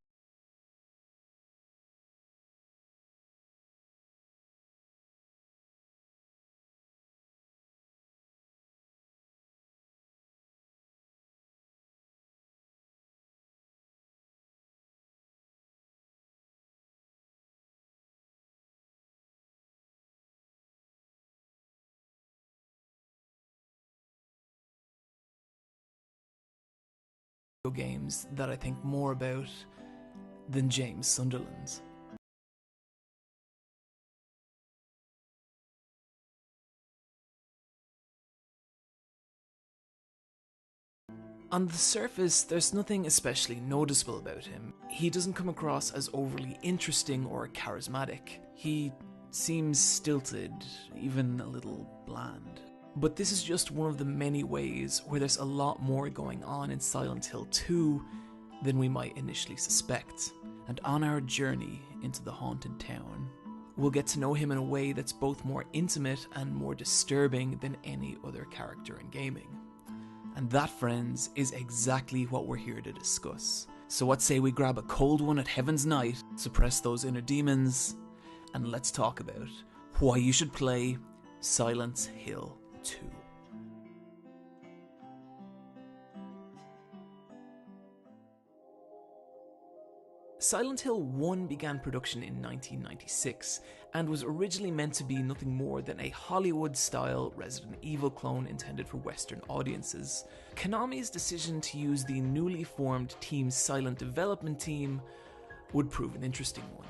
games that I think more about than James Sunderland's. On the surface, there's nothing especially noticeable about him. He doesn't come across as overly interesting or charismatic. He seems stilted, even a little bland. But this is just one of the many ways where there's a lot more going on in Silent Hill 2 than we might initially suspect. And on our journey into the haunted town, we'll get to know him in a way that's both more intimate and more disturbing than any other character in gaming. And that, friends, is exactly what we're here to discuss. So what say we grab a cold one at Heaven's Night, suppress those inner demons, and let's talk about why you should play Silent Hill 2. Silent Hill 1 began production in 1996 and was originally meant to be nothing more than a Hollywood-style Resident Evil clone intended for Western audiences. Konami's decision to use the newly formed Team Silent development team would prove an interesting one.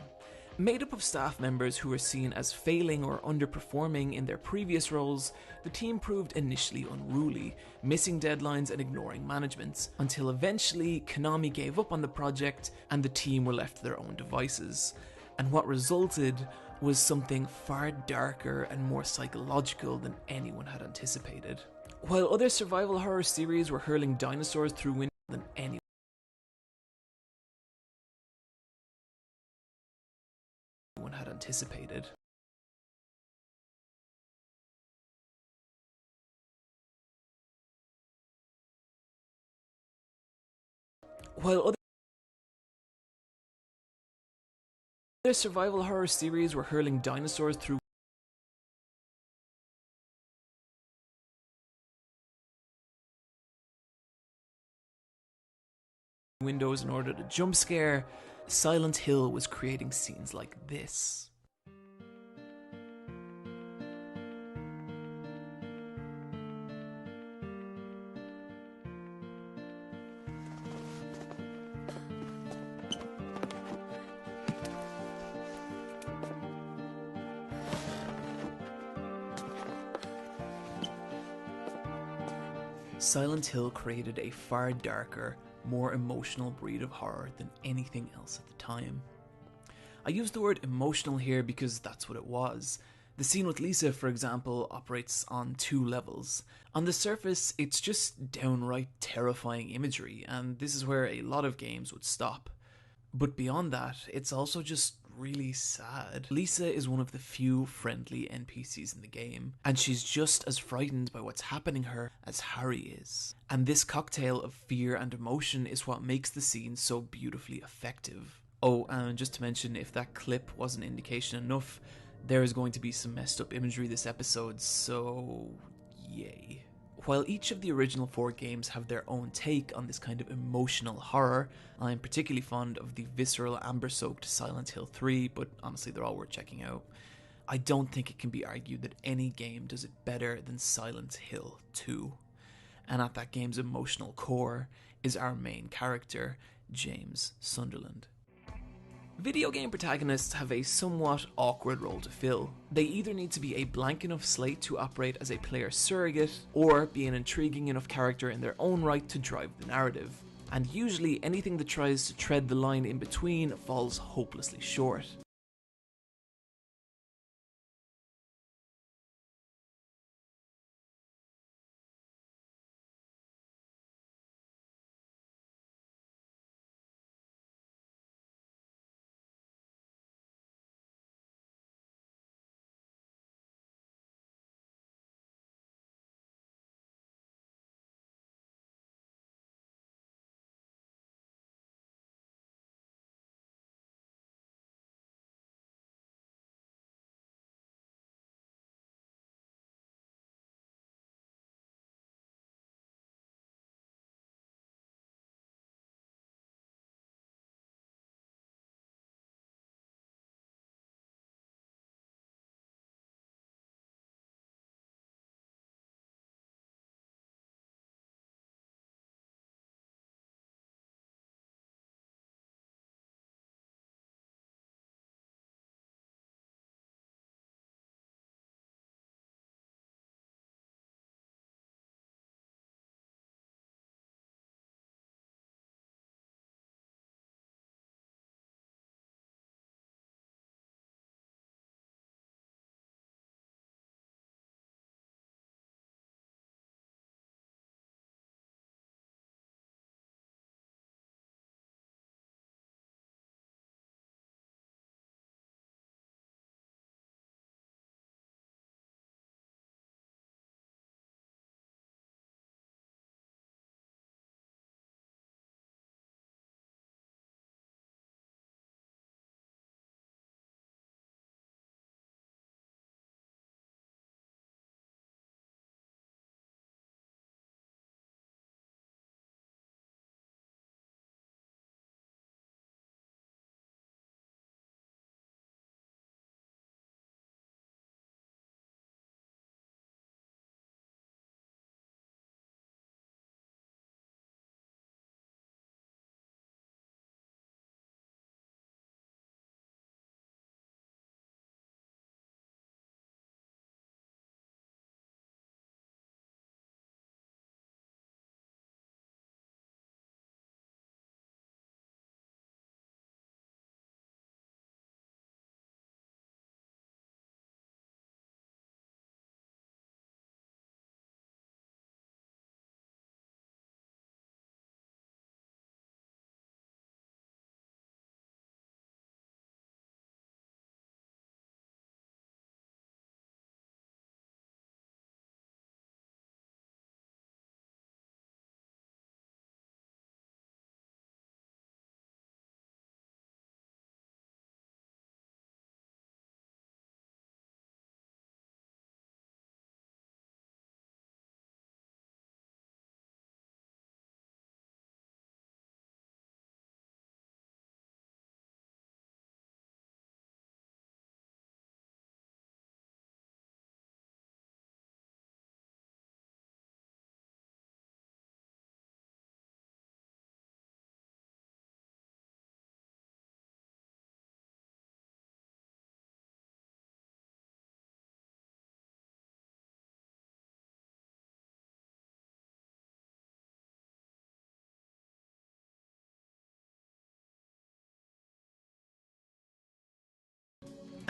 Made up of staff members who were seen as failing or underperforming in their previous roles, the team proved initially unruly, missing deadlines and ignoring management, until eventually Konami gave up on the project and the team were left to their own devices. And what resulted was something far darker and more psychological than anyone had anticipated. While other survival horror series were hurling dinosaurs through windows than anyone had anticipated. While other survival horror series were hurling dinosaurs through windows in order to jump scare, Silent Hill was creating scenes like this. Silent Hill created a far darker, more emotional breed of horror than anything else at the time. I use the word emotional here because that's what it was. The scene with Lisa, for example, operates on two levels. On the surface, it's just downright terrifying imagery, and this is where a lot of games would stop. But beyond that, it's also just really sad. Lisa is one of the few friendly NPCs in the game, and she's just as frightened by what's happening to her as Harry is. And this cocktail of fear and emotion is what makes the scene so beautifully effective. Oh, and just to mention, if that clip wasn't indication enough, there is going to be some messed up imagery this episode, so yay. While each of the original 4 games have their own take on this kind of emotional horror, I'm particularly fond of the visceral amber-soaked Silent Hill 3, but honestly they're all worth checking out. I don't think it can be argued that any game does it better than Silent Hill 2. And at that game's emotional core is our main character, James Sunderland. Video game protagonists have a somewhat awkward role to fill. They either need to be a blank enough slate to operate as a player surrogate, or be an intriguing enough character in their own right to drive the narrative. And usually anything that tries to tread the line in between falls hopelessly short.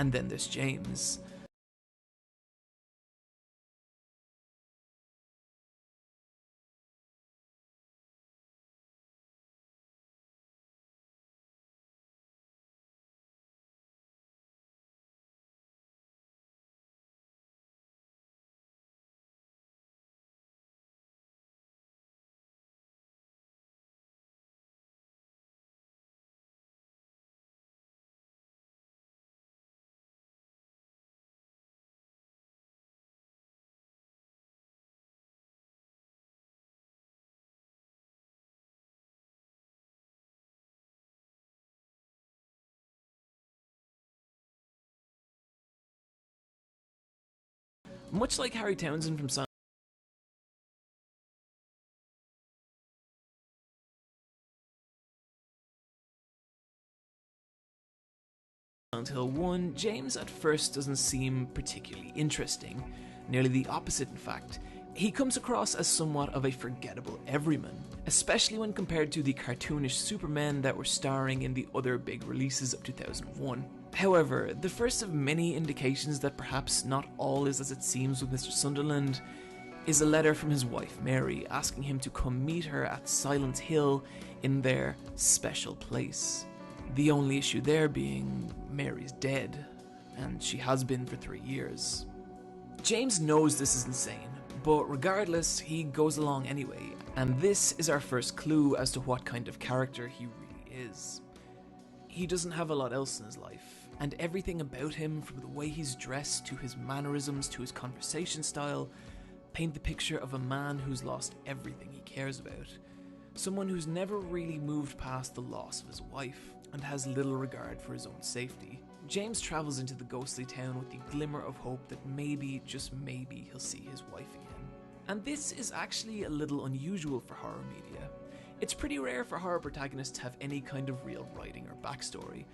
And then there's James. Much like Harry Townsend from Silent Hill 1, James at first doesn't seem particularly interesting. Nearly the opposite, in fact. He comes across as somewhat of a forgettable everyman, especially when compared to the cartoonish Supermen that were starring in the other big releases of 2001. However, the first of many indications that perhaps not all is as it seems with Mr. Sunderland is a letter from his wife Mary asking him to come meet her at Silent Hill in their special place. The only issue there being Mary's dead, and she has been for 3 years. James knows this is insane, but regardless, he goes along anyway, and this is our first clue as to what kind of character he really is. He doesn't have a lot else in his life, and everything about him, from the way he's dressed to his mannerisms to his conversation style, paint the picture of a man who's lost everything he cares about. Someone who's never really moved past the loss of his wife, and has little regard for his own safety. James travels into the ghostly town with the glimmer of hope that maybe, just maybe, he'll see his wife again. And this is actually a little unusual for horror media. It's pretty rare for horror protagonists to have any kind of real writing or backstory.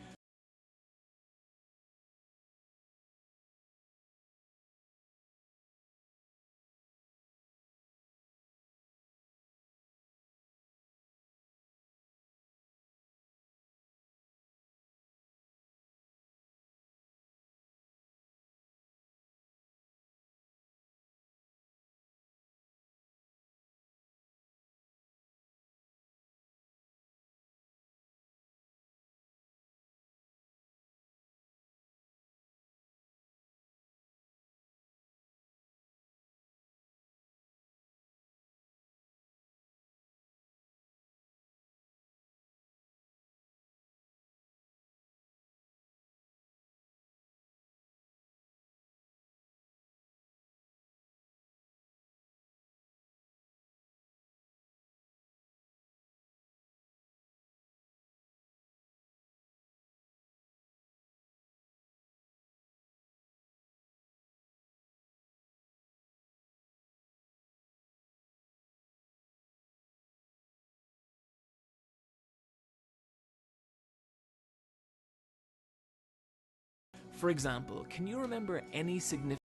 For example, can you remember any significant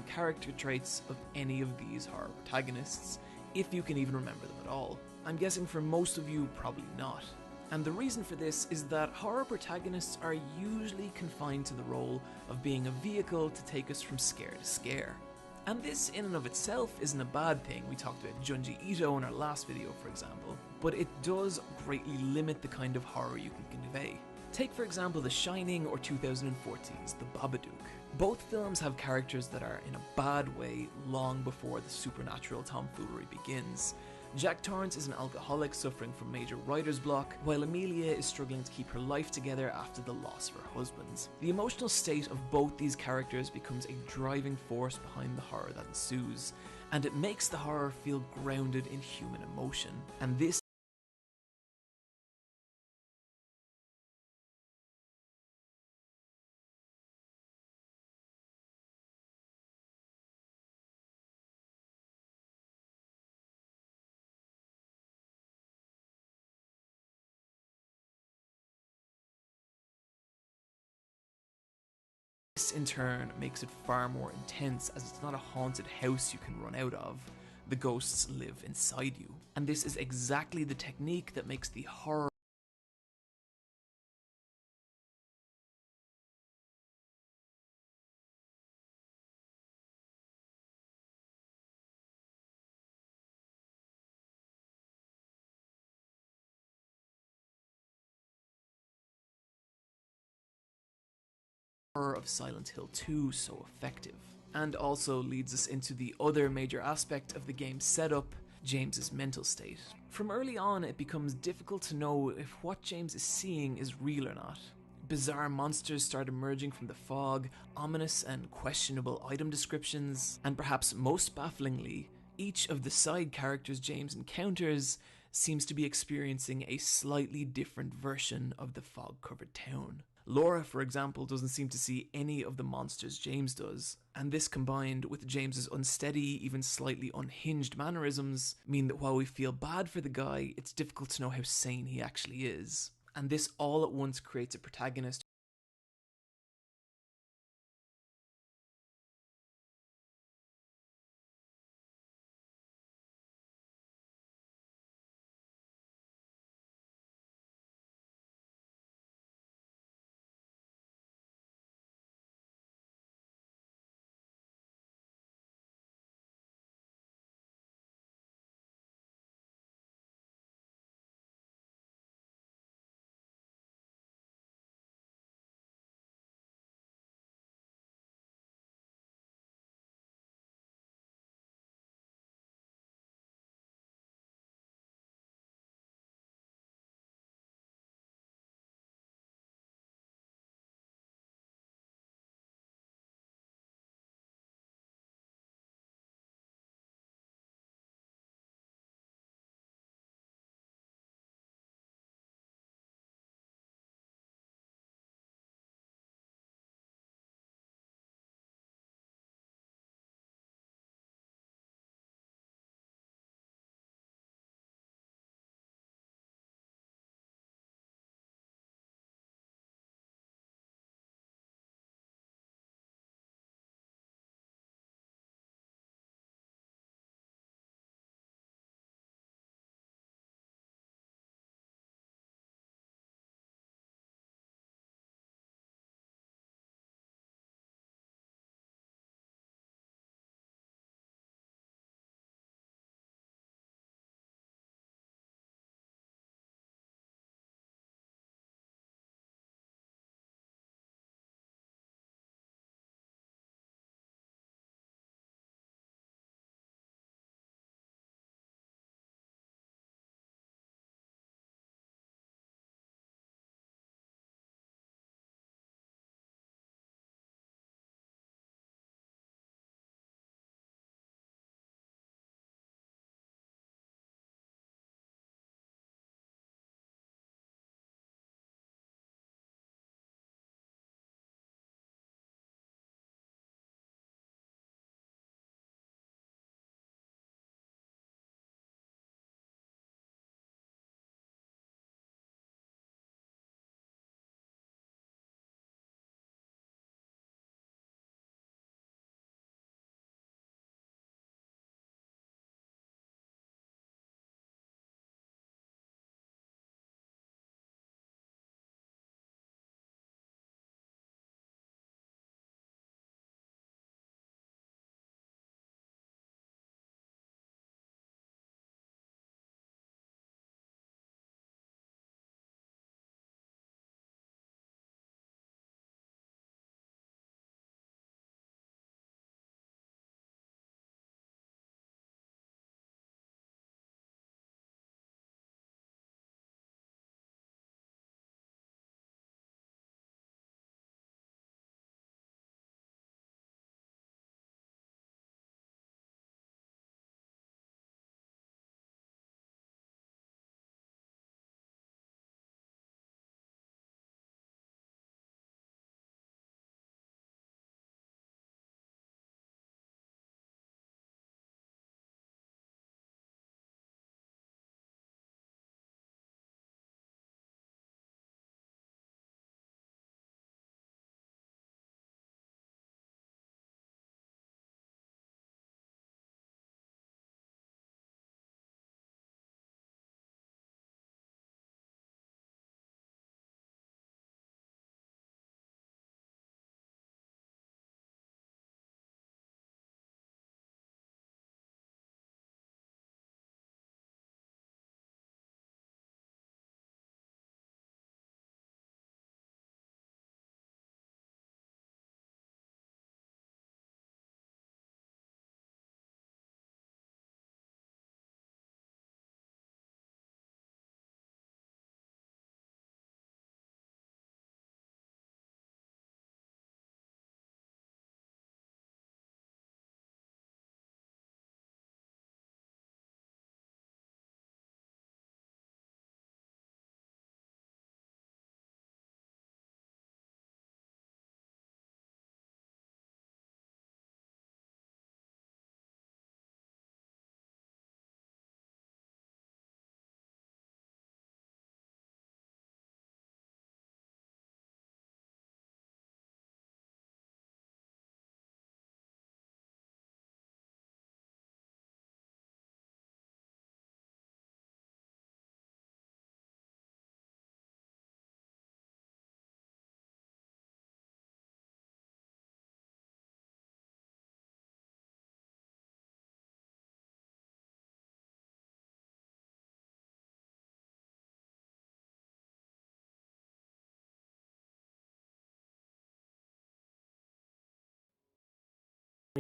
character traits of any of these horror protagonists, if you can even remember them at all? I'm guessing for most of you, probably not. And the reason for this is that horror protagonists are usually confined to the role of being a vehicle to take us from scare to scare. And this in and of itself isn't a bad thing. We talked about Junji Ito in our last video, for example, but it does greatly limit the kind of horror you can convey. Take for example The Shining or 2014's The Babadook. Both films have characters that are in a bad way long before the supernatural tomfoolery begins, Jack Torrance is an alcoholic suffering from major writer's block, while Amelia is struggling to keep her life together after the loss of her husband. The emotional state of both these characters becomes a driving force behind the horror that ensues, and it makes the horror feel grounded in human emotion. And this in turn makes it far more intense, as it's not a haunted house you can run out of. The ghosts live inside you. And this is exactly the technique that makes the horror of Silent Hill 2 so effective. And also leads us into the other major aspect of the game's setup, James's mental state. From early on, it becomes difficult to know if what James is seeing is real or not. Bizarre monsters start emerging from the fog, ominous and questionable item descriptions, and perhaps most bafflingly, each of the side characters James encounters seems to be experiencing a slightly different version of the fog-covered town. Laura, for example, doesn't seem to see any of the monsters James does, and this combined with James's unsteady, even slightly unhinged mannerisms mean that while we feel bad for the guy, it's difficult to know how sane he actually is. And this all at once creates a protagonist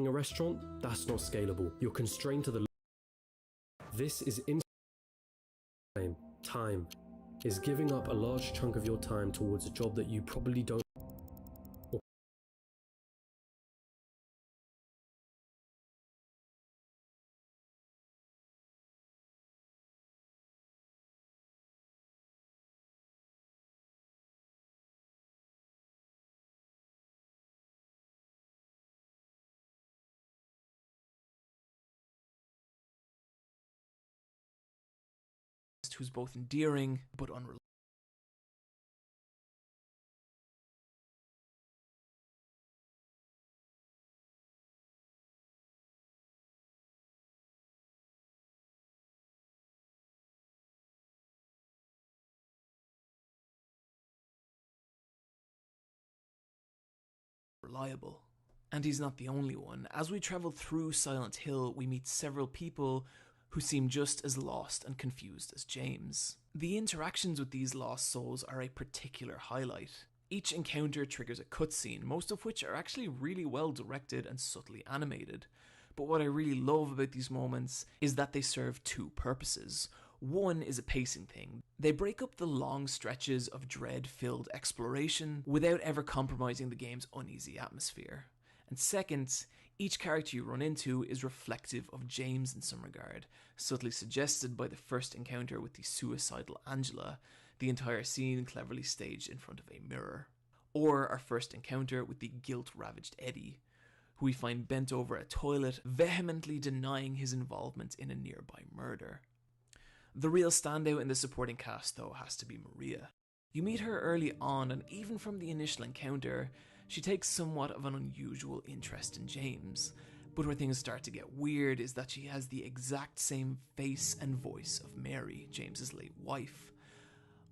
a restaurant, that's not scalable. You're constrained to the... This is time is giving up a large chunk of your time towards a job that you probably don't. who's both endearing but unreliable. And he's not the only one. As we travel through Silent Hill, we meet several people who seem just as lost and confused as James. The interactions with these lost souls are a particular highlight. Each encounter triggers a cutscene, most of which are actually really well directed and subtly animated. But what I really love about these moments is that they serve two purposes. One is a pacing thing. They break up the long stretches of dread-filled exploration without ever compromising the game's uneasy atmosphere. And second, each character you run into is reflective of James in some regard, subtly suggested by the first encounter with the suicidal Angela, the entire scene cleverly staged in front of a mirror. Or our first encounter with the guilt-ravaged Eddie, who we find bent over a toilet, vehemently denying his involvement in a nearby murder. The real standout in the supporting cast, though, has to be Maria. You meet her early on, and even from the initial encounter, she takes somewhat of an unusual interest in James. But where things start to get weird is that she has the exact same face and voice of Mary, James's late wife.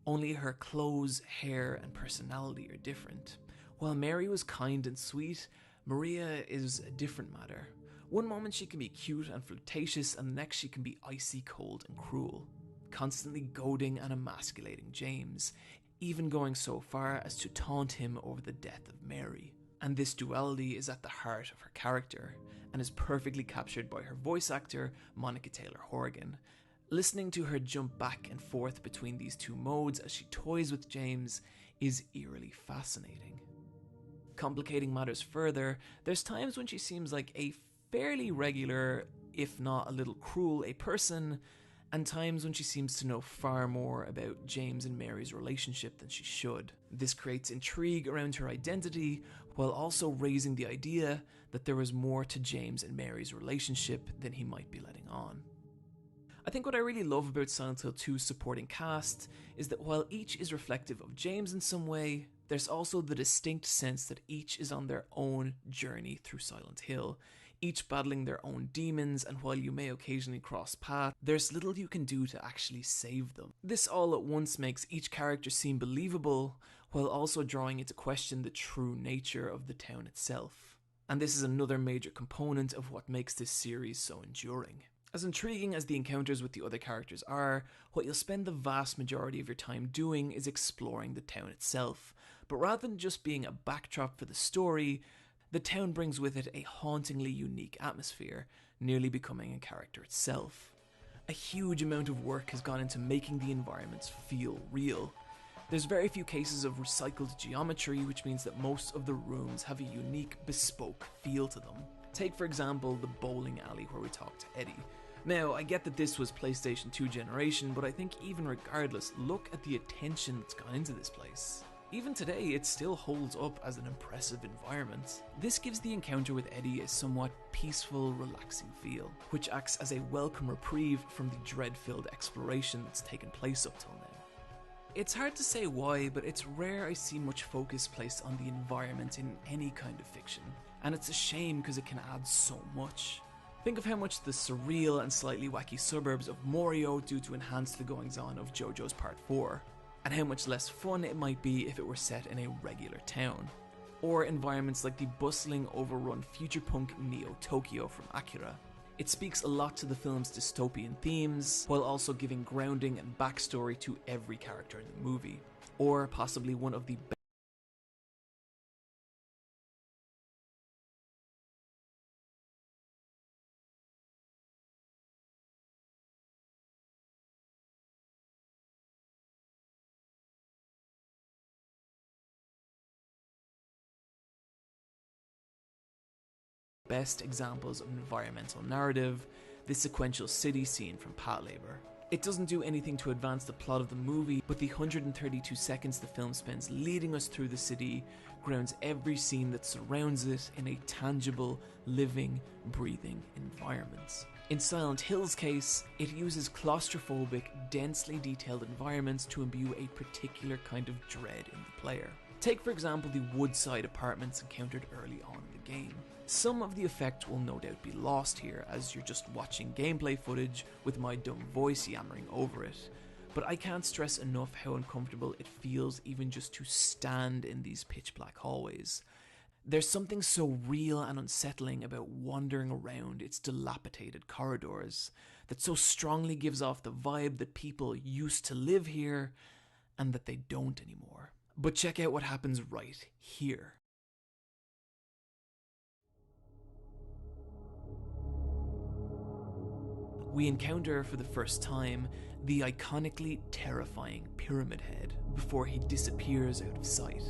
Only her clothes, hair, and personality are different. While Mary was kind and sweet, Maria is a different matter. One moment she can be cute and flirtatious, and the next she can be icy cold and cruel, constantly goading and emasculating James, even going so far as to taunt him over the death of Mary. And this duality is at the heart of her character, and is perfectly captured by her voice actor, Monica Taylor Horgan. Listening to her jump back and forth between these two modes as she toys with James is eerily fascinating. Complicating matters further, there's times when she seems like a fairly regular, if not a little cruel, a person, and times when she seems to know far more about James and Mary's relationship than she should. This creates intrigue around her identity, while also raising the idea that there is more to James and Mary's relationship than he might be letting on. I think what I really love about Silent Hill 2's supporting cast is that while each is reflective of James in some way, there's also the distinct sense that each is on their own journey through Silent Hill, each battling their own demons, and while you may occasionally cross paths, there's little you can do to actually save them. This all at once makes each character seem believable, while also drawing into question the true nature of the town itself. And this is another major component of what makes this series so enduring. As intriguing as the encounters with the other characters are, what you'll spend the vast majority of your time doing is exploring the town itself. But rather than just being a backdrop for the story, the town brings with it a hauntingly unique atmosphere, nearly becoming a character itself. A huge amount of work has gone into making the environments feel real. There's very few cases of recycled geometry, which means that most of the rooms have a unique, bespoke feel to them. Take for example the bowling alley where we talk to Eddie. Now, I get that this was PlayStation 2 generation, but I think even regardless, look at the attention that's gone into this place. Even today, it still holds up as an impressive environment. This gives the encounter with Eddie a somewhat peaceful, relaxing feel, which acts as a welcome reprieve from the dread-filled exploration that's taken place up till now. It's hard to say why, but it's rare I see much focus placed on the environment in any kind of fiction, and it's a shame because it can add so much. Think of how much the surreal and slightly wacky suburbs of Morio do to enhance the goings-on of JoJo's Part 4. And how much less fun it might be if it were set in a regular town. Or environments like the bustling, overrun future-punk Neo-Tokyo from Akira. It speaks a lot to the film's dystopian themes, while also giving grounding and backstory to every character in the movie. Or possibly one of the best examples of environmental narrative, the sequential city scene from Patlabor. It doesn't do anything to advance the plot of the movie, but the 132 seconds the film spends leading us through the city grounds every scene that surrounds it in a tangible, living, breathing environment. In Silent Hill's case, it uses claustrophobic, densely detailed environments to imbue a particular kind of dread in the player. Take for example the Woodside apartments encountered early on in the game. Some of the effect will no doubt be lost here as you're just watching gameplay footage with my dumb voice yammering over it, but I can't stress enough how uncomfortable it feels even just to stand in these pitch black hallways. There's something so real and unsettling about wandering around its dilapidated corridors that so strongly gives off the vibe that people used to live here and that they don't anymore. But check out what happens right here. We encounter for the first time the iconically terrifying Pyramid Head before he disappears out of sight.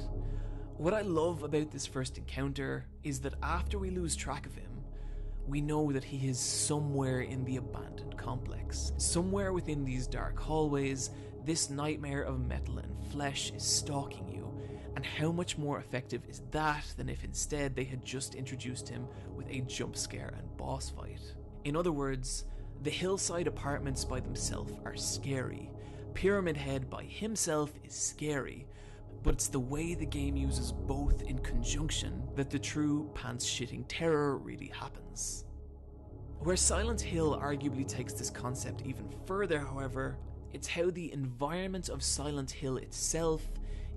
What I love about this first encounter is that after we lose track of him, we know that he is somewhere in the abandoned complex. Somewhere within these dark hallways, this nightmare of metal and flesh is stalking you, and how much more effective is that than if instead they had just introduced him with a jump scare and boss fight? In other words, the hillside apartments by themselves are scary. Pyramid Head by himself is scary, but it's the way the game uses both in conjunction that the true pants-shitting terror really happens. Where Silent Hill arguably takes this concept even further, however, it's how the environment of Silent Hill itself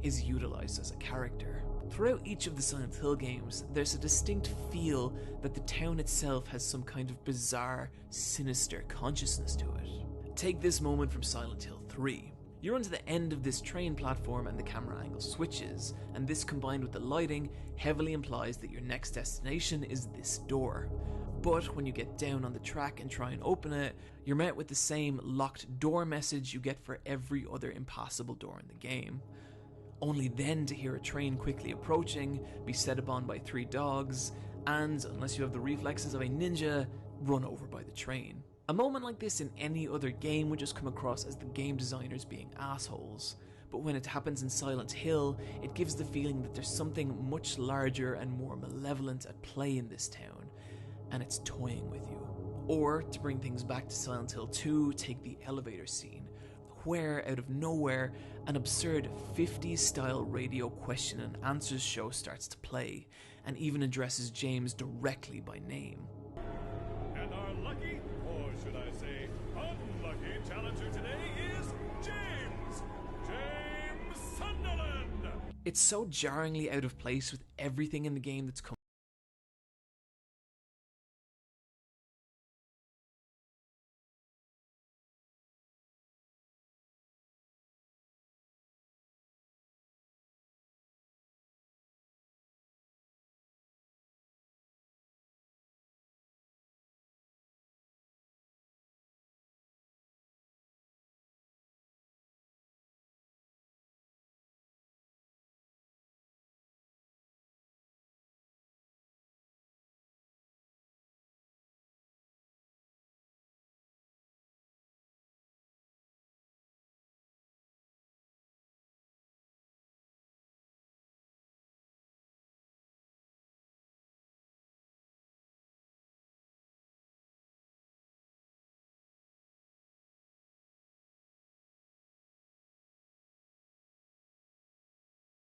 is utilized as a character. Throughout each of the Silent Hill games, there's a distinct feel that the town itself has some kind of bizarre, sinister consciousness to it. Take this moment from Silent Hill 3. You're onto the end of this train platform and the camera angle switches, and this combined with the lighting heavily implies that your next destination is this door. But when you get down on the track and try and open it, you're met with the same locked door message you get for every other impassable door in the game. Only then to hear a train quickly approaching, be set upon by 3 dogs, and, unless you have the reflexes of a ninja, run over by the train. A moment like this in any other game would just come across as the game designers being assholes, but when it happens in Silent Hill, it gives the feeling that there's something much larger and more malevolent at play in this town, and it's toying with you. Or, to bring things back to Silent Hill 2, take the elevator scene, where, out of nowhere, an absurd 50s-style radio question and answers show starts to play, and even addresses James directly by name. And our lucky, or should I say unlucky, challenger today is James! James Sunderland! It's so jarringly out of place with everything in the game that's come.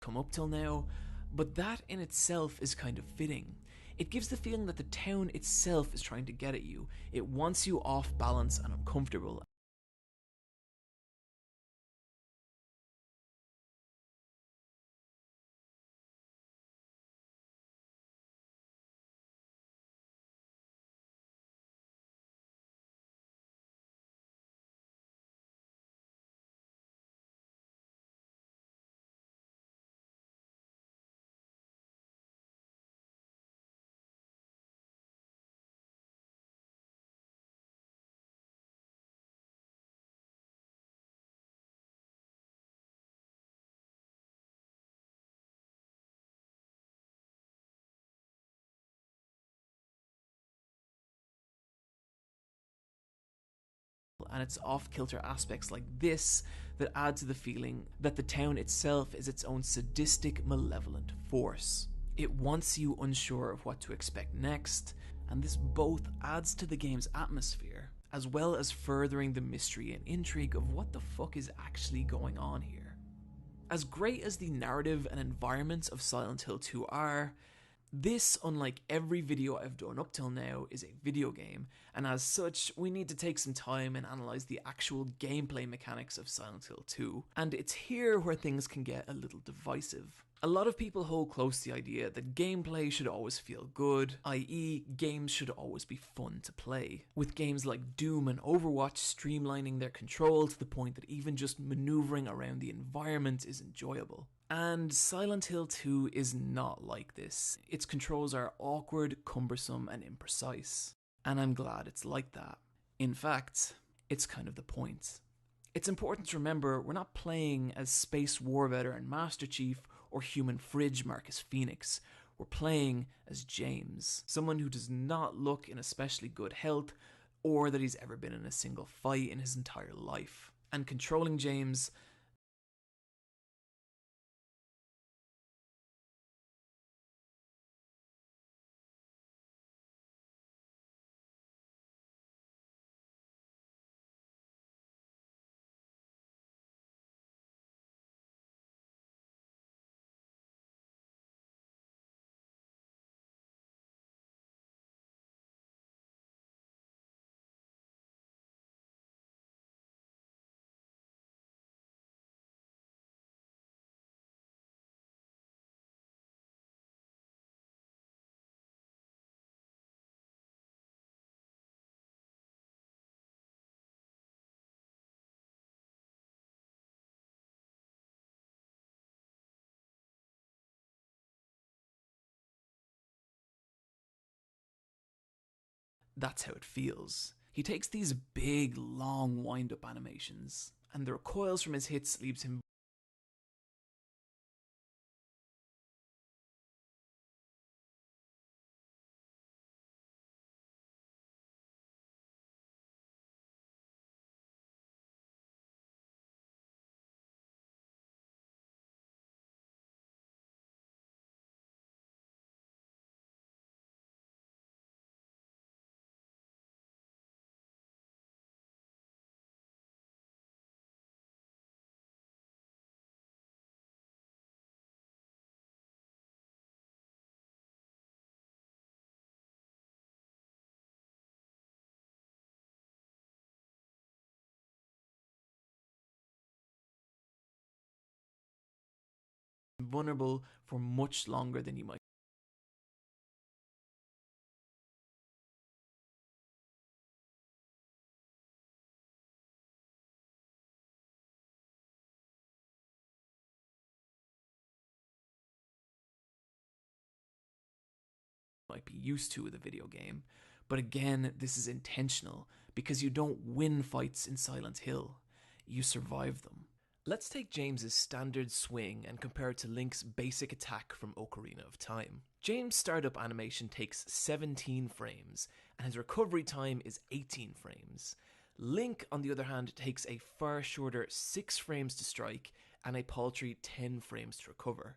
Come up till now, but that in itself is kind of fitting. It gives the feeling that the town itself is trying to get at you. It wants you off balance and uncomfortable, and its off-kilter aspects like this that add to the feeling that the town itself is its own sadistic, malevolent force. It wants you unsure of what to expect next, and this both adds to the game's atmosphere, as well as furthering the mystery and intrigue of what the fuck is actually going on here. As great as the narrative and environments of Silent Hill 2 are, this, unlike every video I've done up till now, is a video game, and as such, we need to take some time and analyse the actual gameplay mechanics of Silent Hill 2, and it's here where things can get a little divisive. A lot of people hold close to the idea that gameplay should always feel good, i.e. games should always be fun to play, with games like Doom and Overwatch streamlining their control to the point that even just manoeuvring around the environment is enjoyable. And Silent Hill 2 is not like this. Its controls are awkward, cumbersome, and imprecise. And I'm glad it's like that. In fact, it's kind of the point. It's important to remember we're not playing as Space War Veteran Master Chief or Human Fridge Marcus Phoenix. We're playing as James, someone who does not look in especially good health or that he's ever been in a single fight in his entire life. And controlling James that's how it feels. He takes these big, long wind-up animations, and the recoils from his hits leaves him vulnerable for much longer than you might. Might be used to with a video game, but again, this is intentional because you don't win fights in Silent Hill, you survive them. Let's take James's standard swing and compare it to Link's basic attack from Ocarina of Time. James' startup animation takes 17 frames, and his recovery time is 18 frames. Link, on the other hand, takes a far shorter 6 frames to strike and a paltry 10 frames to recover.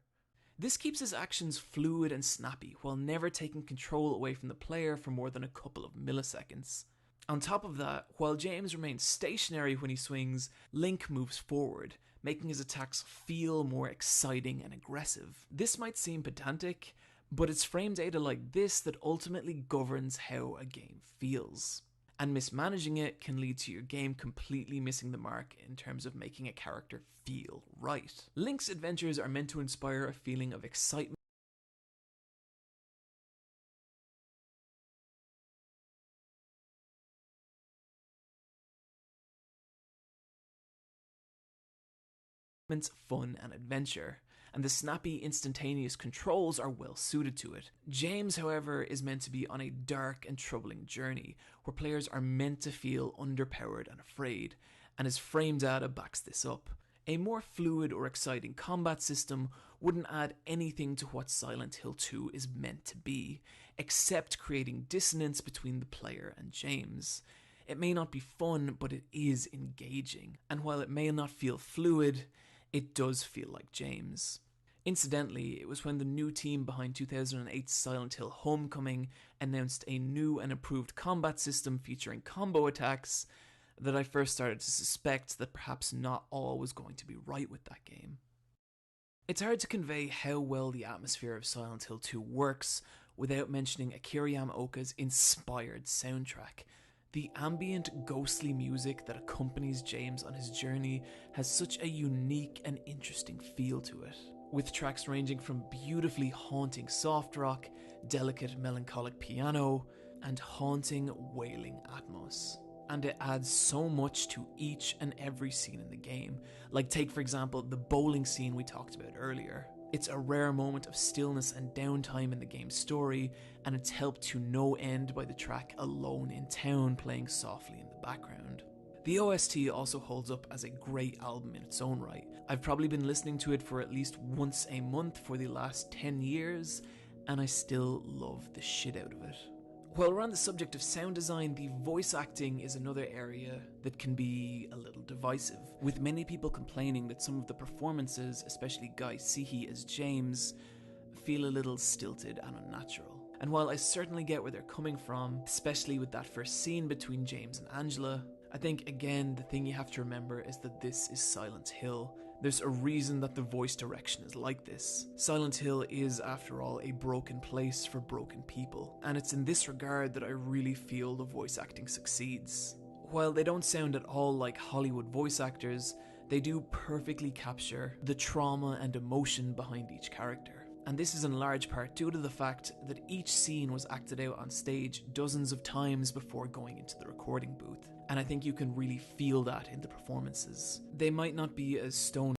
This keeps his actions fluid and snappy, while never taking control away from the player for more than a couple of milliseconds. On top of that, while James remains stationary when he swings, Link moves forward, making his attacks feel more exciting and aggressive. This might seem pedantic, but it's frame data like this that ultimately governs how a game feels. And mismanaging it can lead to your game completely missing the mark in terms of making a character feel right. Link's adventures are meant to inspire a feeling of excitement fun and adventure, and the snappy, instantaneous controls are well suited to it. James, however, is meant to be on a dark and troubling journey, where players are meant to feel underpowered and afraid, and his frame data backs this up. A more fluid or exciting combat system wouldn't add anything to what Silent Hill 2 is meant to be, except creating dissonance between the player and James. It may not be fun, but it is engaging, and while it may not feel fluid, it does feel like James. Incidentally, it was when the new team behind 2008's Silent Hill Homecoming announced a new and improved combat system featuring combo attacks that I first started to suspect that perhaps not all was going to be right with that game. It's hard to convey how well the atmosphere of Silent Hill 2 works without mentioning Akira Yamaoka's inspired soundtrack. The ambient, ghostly music that accompanies James on his journey has such a unique and interesting feel to it, with tracks ranging from beautifully haunting soft rock, delicate melancholic piano, and haunting wailing atmos. And it adds so much to each and every scene in the game. Like take for example the bowling scene we talked about earlier. It's a rare moment of stillness and downtime in the game's story, and it's helped to no end by the track Alone in Town playing softly in the background. The OST also holds up as a great album in its own right. I've probably been listening to it for at least once a month for the last 10 years, and I still love the shit out of it. While we're on the subject of sound design, the voice acting is another area that can be a little divisive, with many people complaining that some of the performances, especially Guy Seehee as James, feel a little stilted and unnatural. And while I certainly get where they're coming from, especially with that first scene between James and Angela, I think again the thing you have to remember is that this is Silent Hill. There's a reason that the voice direction is like this. Silent Hill is, after all, a broken place for broken people, and it's in this regard that I really feel the voice acting succeeds. While they don't sound at all like Hollywood voice actors, they do perfectly capture the trauma and emotion behind each character. And this is in large part due to the fact that each scene was acted out on stage dozens of times before going into the recording booth. And I think you can really feel that in the performances. They might not be as stone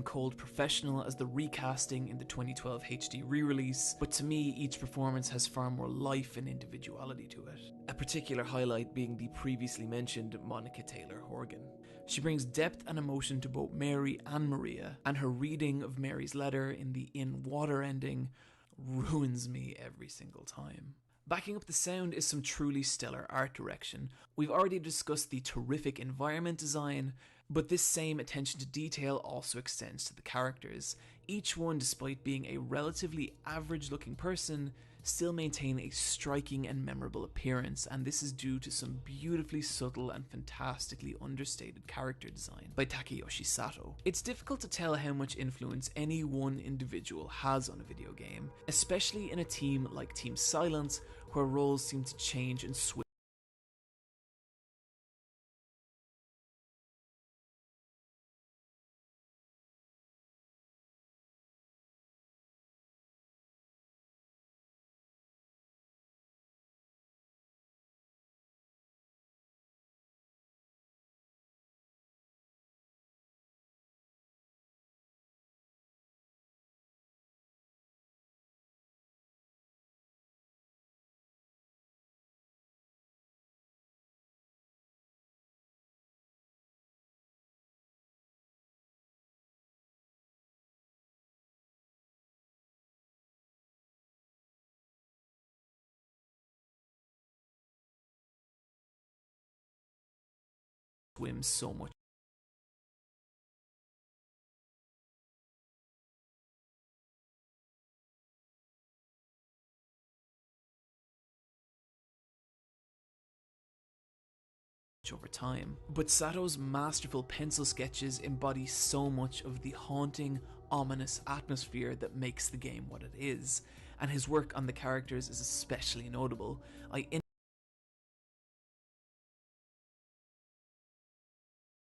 cold professional as the recasting in the 2012 HD re-release, but to me each performance has far more life and individuality to it. A particular highlight being the previously mentioned Monica Taylor Horgan. She brings depth and emotion to both Mary and Maria, and her reading of Mary's letter in the In Water ending ruins me every single time. Backing up the sound is some truly stellar art direction. We've already discussed the terrific environment design, but this same attention to detail also extends to the characters. Each one, despite being a relatively average looking person, still maintain a striking and memorable appearance, and this is due to some beautifully subtle and fantastically understated character design by Takeyoshi Sato. It's difficult to tell how much influence any one individual has on a video game, especially in a team like Team Silent, where roles seem to change and switch swim so much over time. But Sato's masterful pencil sketches embody so much of the haunting, ominous atmosphere that makes the game what it is, and his work on the characters is especially notable. I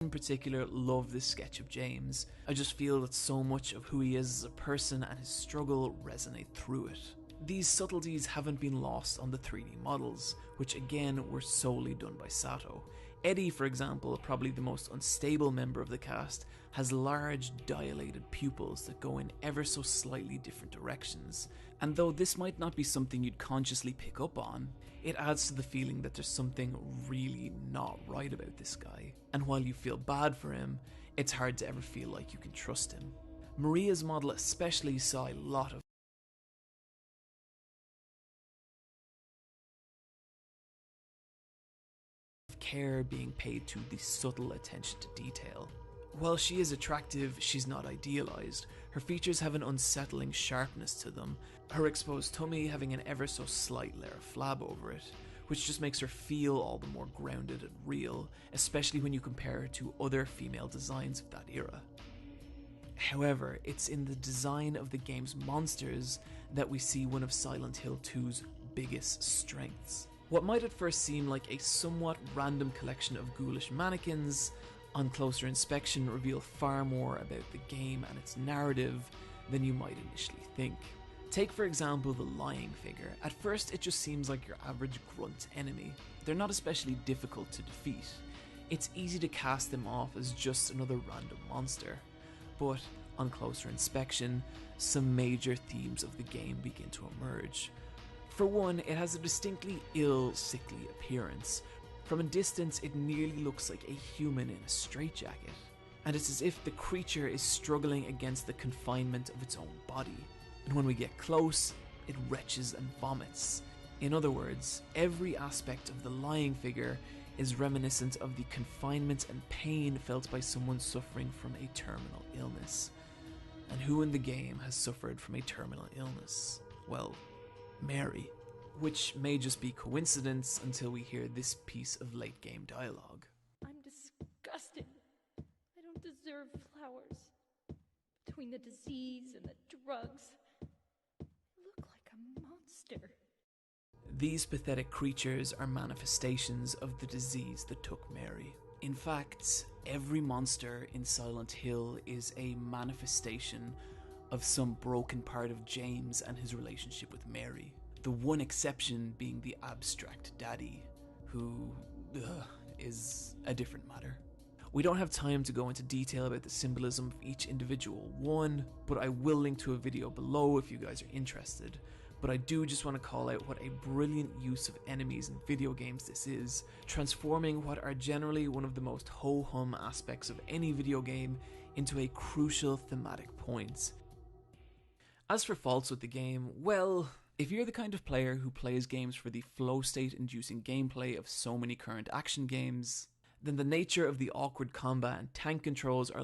in particular love this sketch of James. I just feel that so much of who he is as a person and his struggle resonate through it. These subtleties haven't been lost on the 3D models, which again were solely done by Sato. Eddie, for example, probably the most unstable member of the cast, has large dilated pupils that go in ever so slightly different directions. And though this might not be something you'd consciously pick up on, it adds to the feeling that there's something really not right about this guy. And while you feel bad for him, it's hard to ever feel like you can trust him. Maria's model especially saw a lot of of care being paid to the subtle attention to detail. While she is attractive, she's not idealized. Her features have an unsettling sharpness to them, her exposed tummy having an ever so slight layer of flab over it, which just makes her feel all the more grounded and real, especially when you compare her to other female designs of that era. However, it's in the design of the game's monsters that we see one of Silent Hill 2's biggest strengths. What might at first seem like a somewhat random collection of ghoulish mannequins, on closer inspection reveal far more about the game and its narrative than you might initially think. Take for example the lying figure. At first it just seems like your average grunt enemy. They're not especially difficult to defeat. It's easy to cast them off as just another random monster. But on closer inspection, some major themes of the game begin to emerge. For one, it has a distinctly ill, sickly appearance. From a distance, it nearly looks like a human in a straitjacket, and it's as if the creature is struggling against the confinement of its own body. And when we get close, it retches and vomits. In other words, every aspect of the lying figure is reminiscent of the confinement and pain felt by someone suffering from a terminal illness. And who in the game has suffered from a terminal illness? Well, Mary. Which may just be coincidence until we hear this piece of late game dialogue. I'm disgusted. I don't deserve flowers. Between the disease and the drugs, I look like a monster. These pathetic creatures are manifestations of the disease that took Mary. In fact, every monster in Silent Hill is a manifestation of some broken part of James and his relationship with Mary. The one exception being the abstract daddy, who is a different matter. We don't have time to go into detail about the symbolism of each individual one, but I will link to a video below if you guys are interested. But I do just want to call out what a brilliant use of enemies in video games this is, transforming what are generally one of the most ho-hum aspects of any video game into a crucial thematic point. As for faults with the game, well, if you're the kind of player who plays games for the flow state inducing gameplay of so many current action games, then the nature of the awkward combat and tank controls are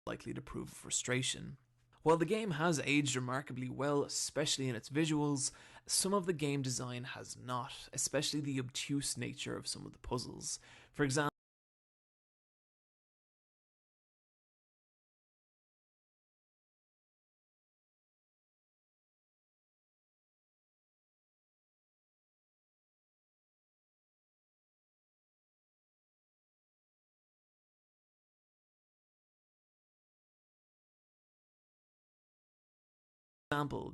likely to prove frustration. While the game has aged remarkably well, especially in its visuals, some of the game design has not, especially the obtuse nature of some of the puzzles. For example,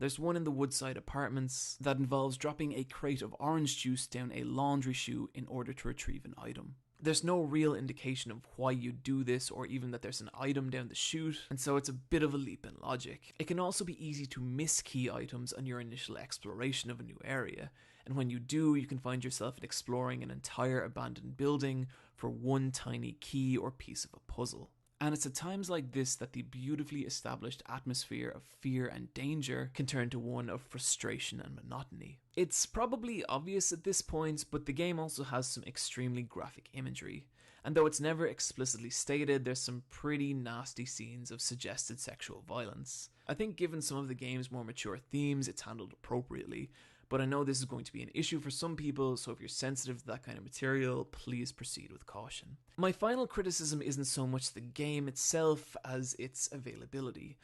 there's one in the Woodside Apartments that involves dropping a crate of orange juice down a laundry chute in order to retrieve an item. There's no real indication of why you do this or even that there's an item down the chute, and so it's a bit of a leap in logic. It can also be easy to miss key items on your initial exploration of a new area, and when you do, you can find yourself exploring an entire abandoned building for one tiny key or piece of a puzzle. And it's at times like this that the beautifully established atmosphere of fear and danger can turn to one of frustration and monotony. It's probably obvious at this point, but the game also has some extremely graphic imagery. And though it's never explicitly stated, there's some pretty nasty scenes of suggested sexual violence. I think given some of the game's more mature themes, it's handled appropriately. But I know this is going to be an issue for some people, so if you're sensitive to that kind of material, please proceed with caution. My final criticism isn't so much the game itself as its availability.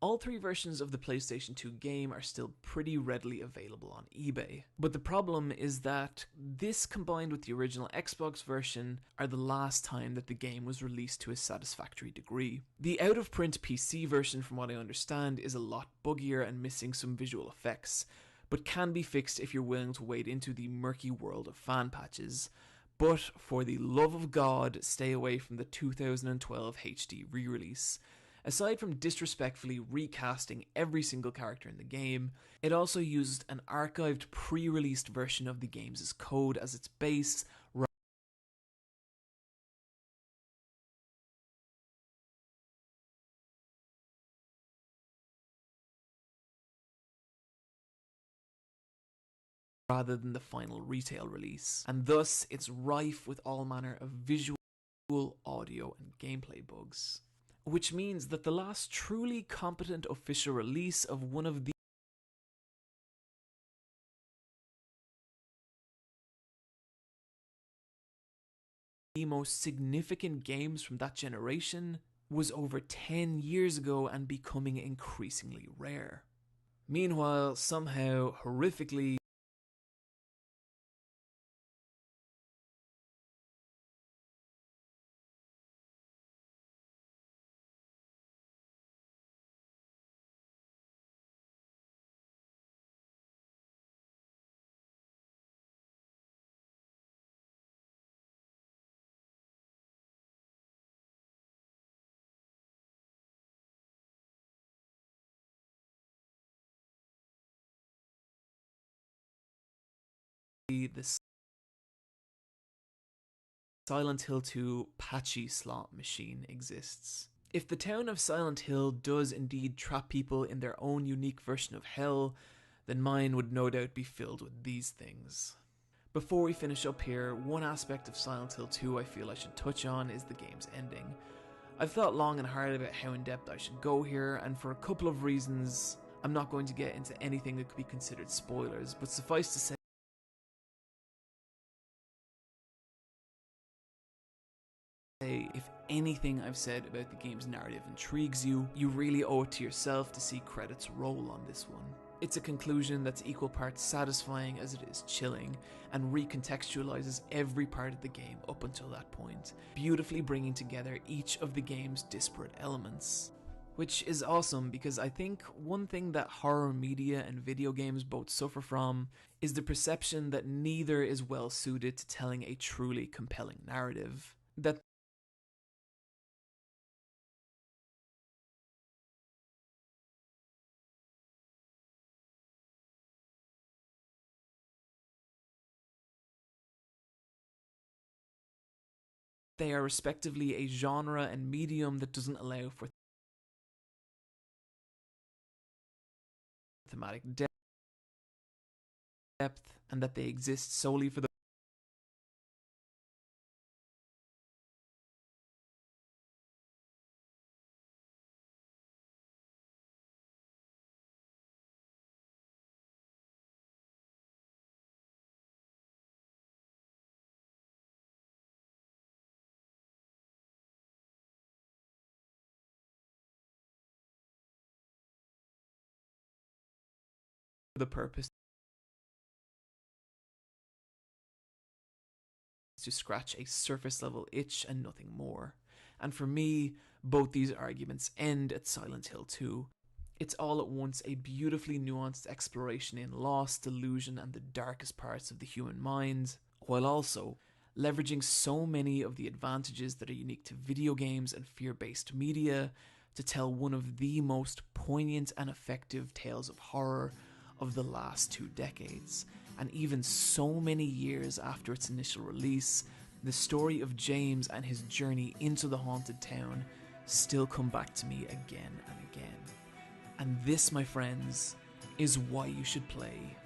All three versions of the PlayStation 2 game are still pretty readily available on eBay. But the problem is that this combined with the original Xbox version are the last time that the game was released to a satisfactory degree. The out-of-print PC version, from what I understand, is a lot buggier and missing some visual effects, but can be fixed if you're willing to wade into the murky world of fan patches. But for the love of God, stay away from the 2012 HD re-release. Aside from disrespectfully recasting every single character in the game, it also used an archived pre-released version of the game's code as its base, rather than the final retail release, and thus it's rife with all manner of visual, audio, and gameplay bugs. Which means that the last truly competent official release of one of the most significant games from that generation was over 10 years ago and becoming increasingly rare. Meanwhile, somehow, horrifically, the Silent Hill 2 patchy slot machine exists. If the town of Silent Hill does indeed trap people in their own unique version of hell, then mine would no doubt be filled with these things. Before we finish up here, one aspect of Silent Hill 2 I feel I should touch on is the game's ending. I've thought long and hard about how in depth I should go here, and for a couple of reasons, I'm not going to get into anything that could be considered spoilers, but suffice to say, if anything I've said about the game's narrative intrigues you, you really owe it to yourself to see credits roll on this one. It's a conclusion that's equal parts satisfying as it is chilling, and recontextualizes every part of the game up until that point, beautifully bringing together each of the game's disparate elements. Which is awesome, because I think one thing that horror media and video games both suffer from is the perception that neither is well suited to telling a truly compelling narrative. That they are respectively a genre and medium that doesn't allow for thematic depth, and that they exist solely for the purpose to scratch a surface level itch and nothing more. And for me, both these arguments end at Silent Hill 2. It's all at once a beautifully nuanced exploration in loss, delusion, and the darkest parts of the human mind, while also leveraging so many of the advantages that are unique to video games and fear-based media to tell one of the most poignant and effective tales of horror of the last 2 decades. And even so many years after its initial release, the story of James and his journey into the haunted town still come back to me again and again. And this, my friends, is why you should play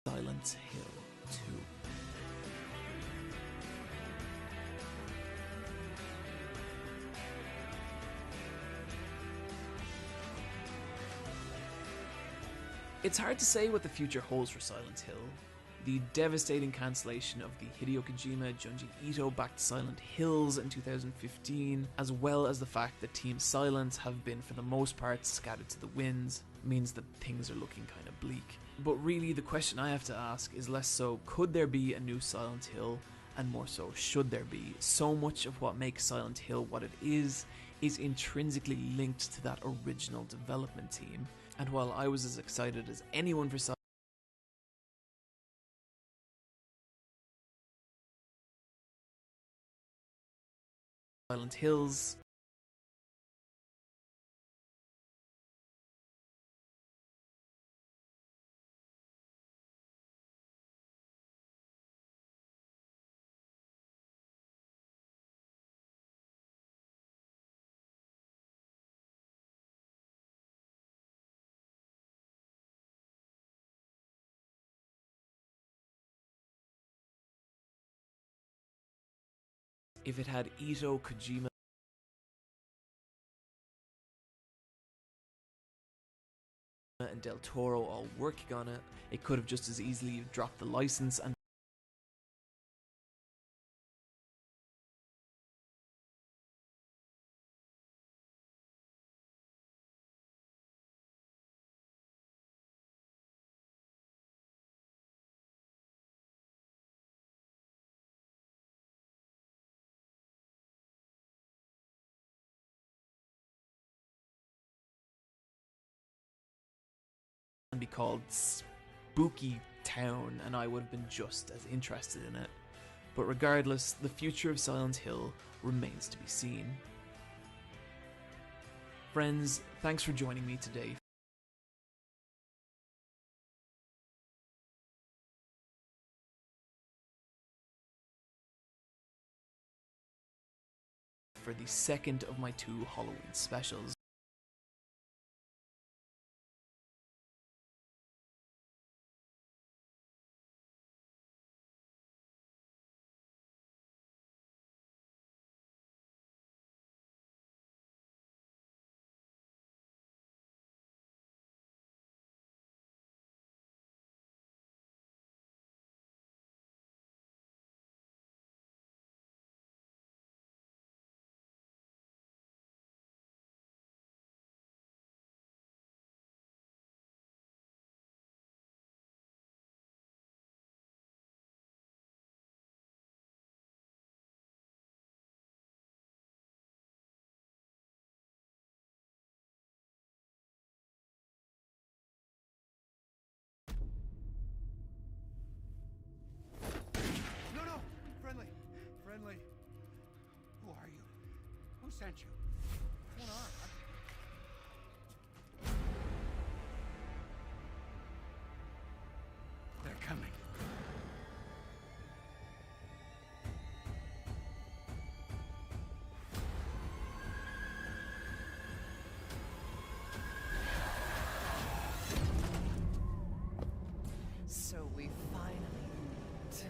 Silent Hill 2. It's hard to say what the future holds for Silent Hill. The devastating cancellation of the Hideo Kojima Junji Ito backed Silent Hills in 2015, as well as the fact that Team Silent have been for the most part scattered to the winds, means that things are looking kind of bleak. But really the question I have to ask is less so could there be a new Silent Hill, and more so should there be. So much of what makes Silent Hill what it is intrinsically linked to that original development team. And while I was as excited as anyone for Silent Silent Hills. If it had Ito, Kojima, and Del Toro all working on it, it could have just as easily dropped the license and be called Spooky Town, and I would have been just as interested in it. But regardless, the future of Silent Hill remains to be seen. Friends, thanks for joining me today for the second of my 2 Halloween specials. Friendly. Who are you? Who sent you? What's going on? They're coming. So we finally meet.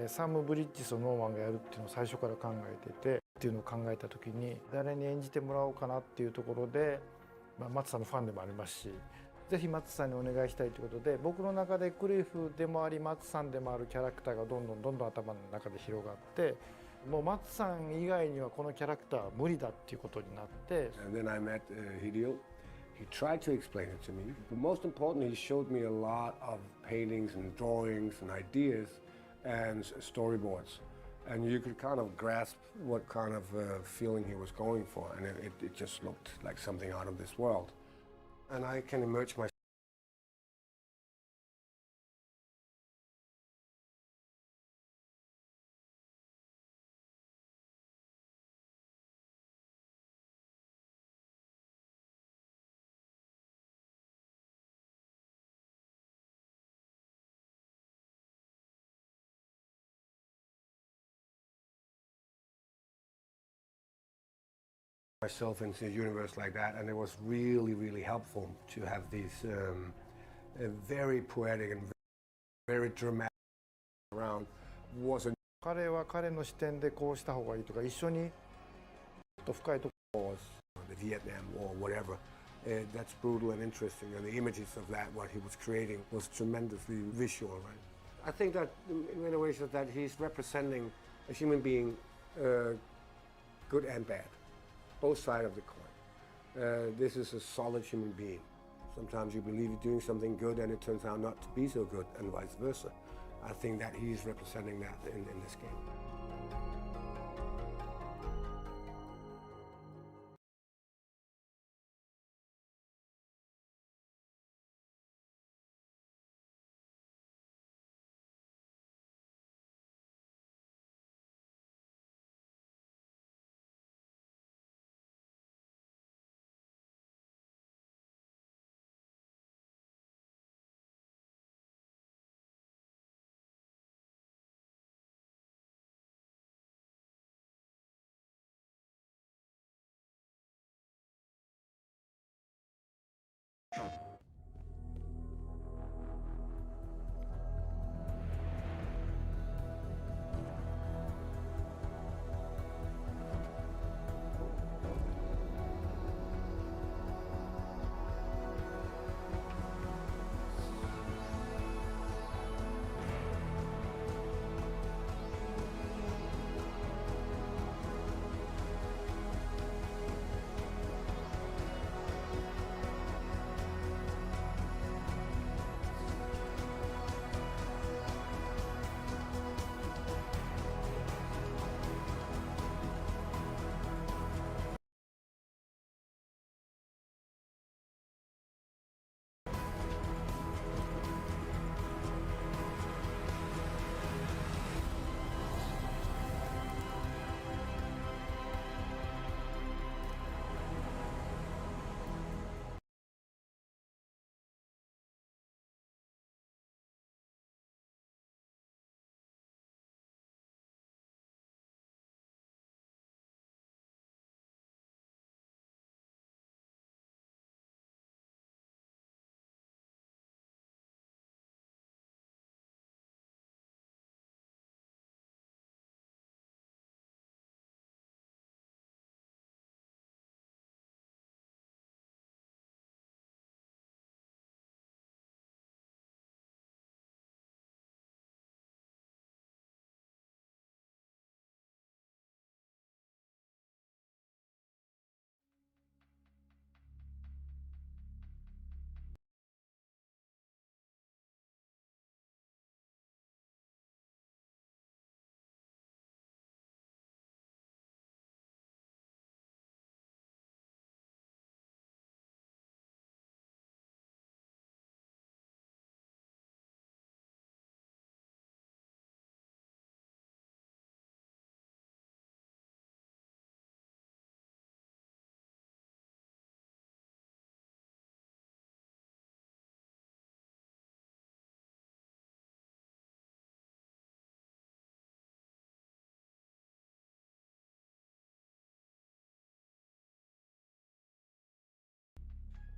サム・ブリッジスをノーマンがやるっていうのを最初から考えててっていうのを考えた時に誰に演じてもらおうかなっていうところで、松さんのファンでもありますしぜひ松さんにお願いしたいということで、僕の中でクリフでもあり松さんでもあるキャラクターがどんどん頭の中で広がって、もう松さん以外にはこのキャラクターは無理だっていうことになって。And then I met Hideo. He tried to explain it to me, but most importantly, he showed me a lot of paintings and drawings and ideas and storyboards. And you could kind of grasp what kind of feeling he was going for, and it just looked like something out of this world. And I can immerse myself. Myself into a universe like that, and it was really helpful to have these very poetic and very dramatic around. Was a 彼は彼の視点でこうした方がいいとか、一緒に深いところ the Vietnam War, whatever. That's brutal and interesting, and the images of that, what he was creating, was tremendously visual, right? I think that in many ways that he's representing a human being, good and bad. Both sides of the coin. This is a solid human being. Sometimes you believe you're doing something good and it turns out not to be so good, and vice versa. I think that he's representing that in this game.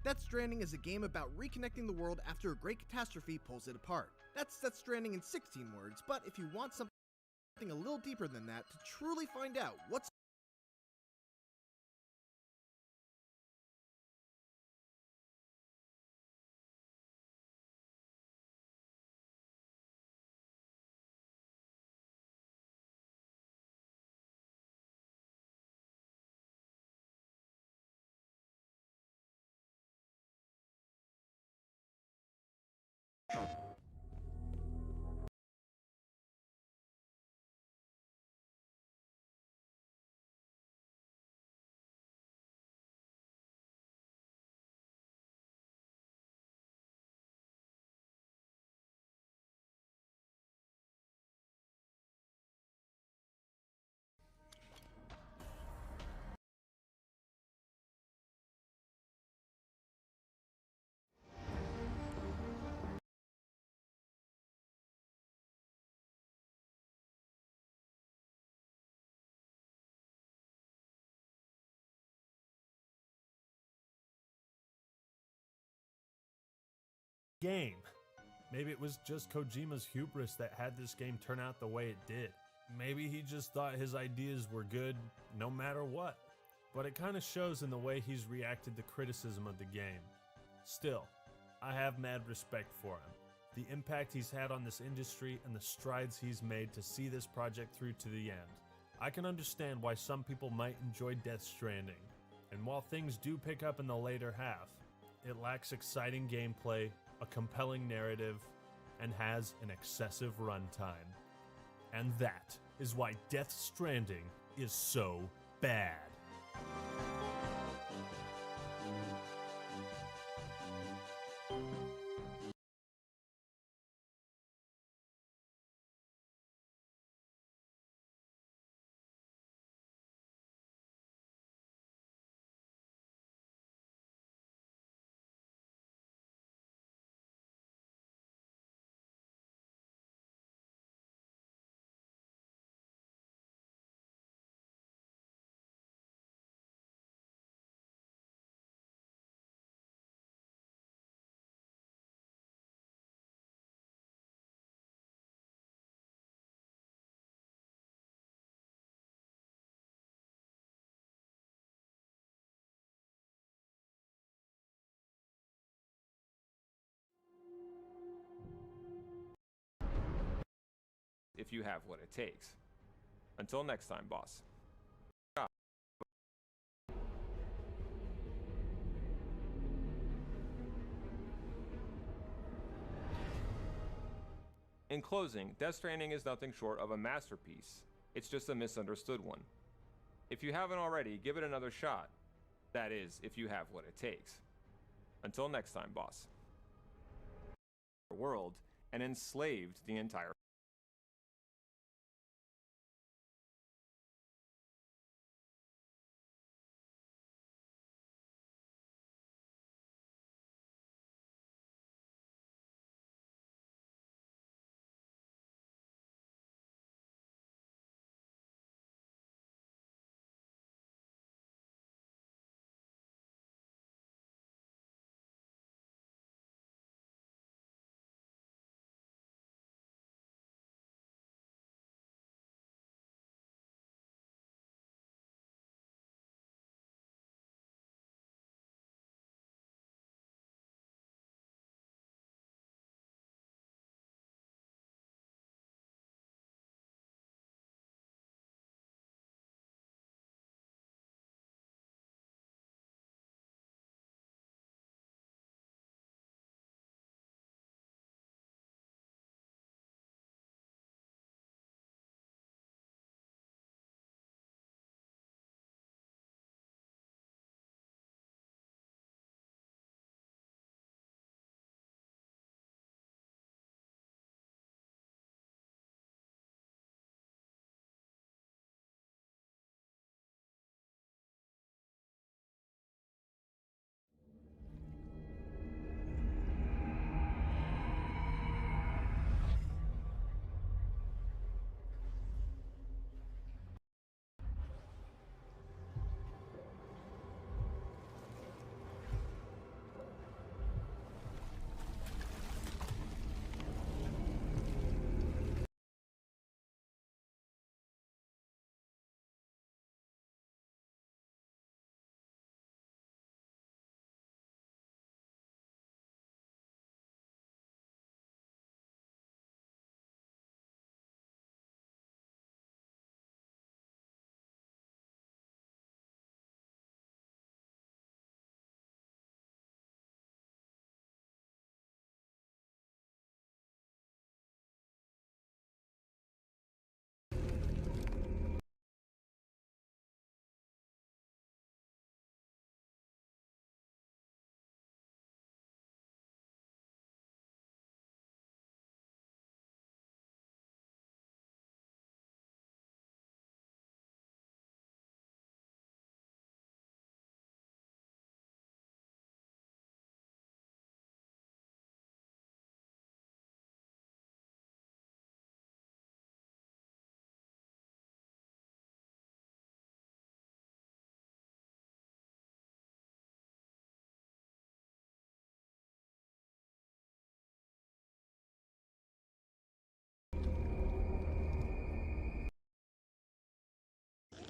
Death Stranding is a game about reconnecting the world after a great catastrophe pulls it apart. That's Death Stranding in 16 words, but if you want something a little deeper than that to truly find out what's game. Maybe it was just Kojima's hubris that had this game turn out the way it did. Maybe he just thought his ideas were good no matter what. But it kind of shows in the way he's reacted to criticism of the game. Still, I have mad respect for him. The impact he's had on this industry and the strides he's made to see this project through to the end. I can understand why some people might enjoy Death Stranding, and while things do pick up in the later half, it lacks exciting gameplay, a compelling narrative, and has an excessive runtime. And that is why Death Stranding is so bad. If you have what it takes. Until next time, boss. In closing, Death Stranding is nothing short of a masterpiece. It's just a misunderstood one. If you haven't already, give it another shot. That is, if you have what it takes. Until next time, boss. World and enslaved the entire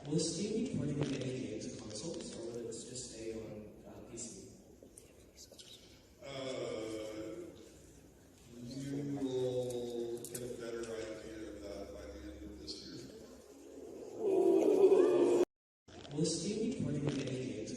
Will Steam be porting any games to consoles, or will it just stay on PC? You will get a better idea of that by the end of this year. Will Steam be porting any games to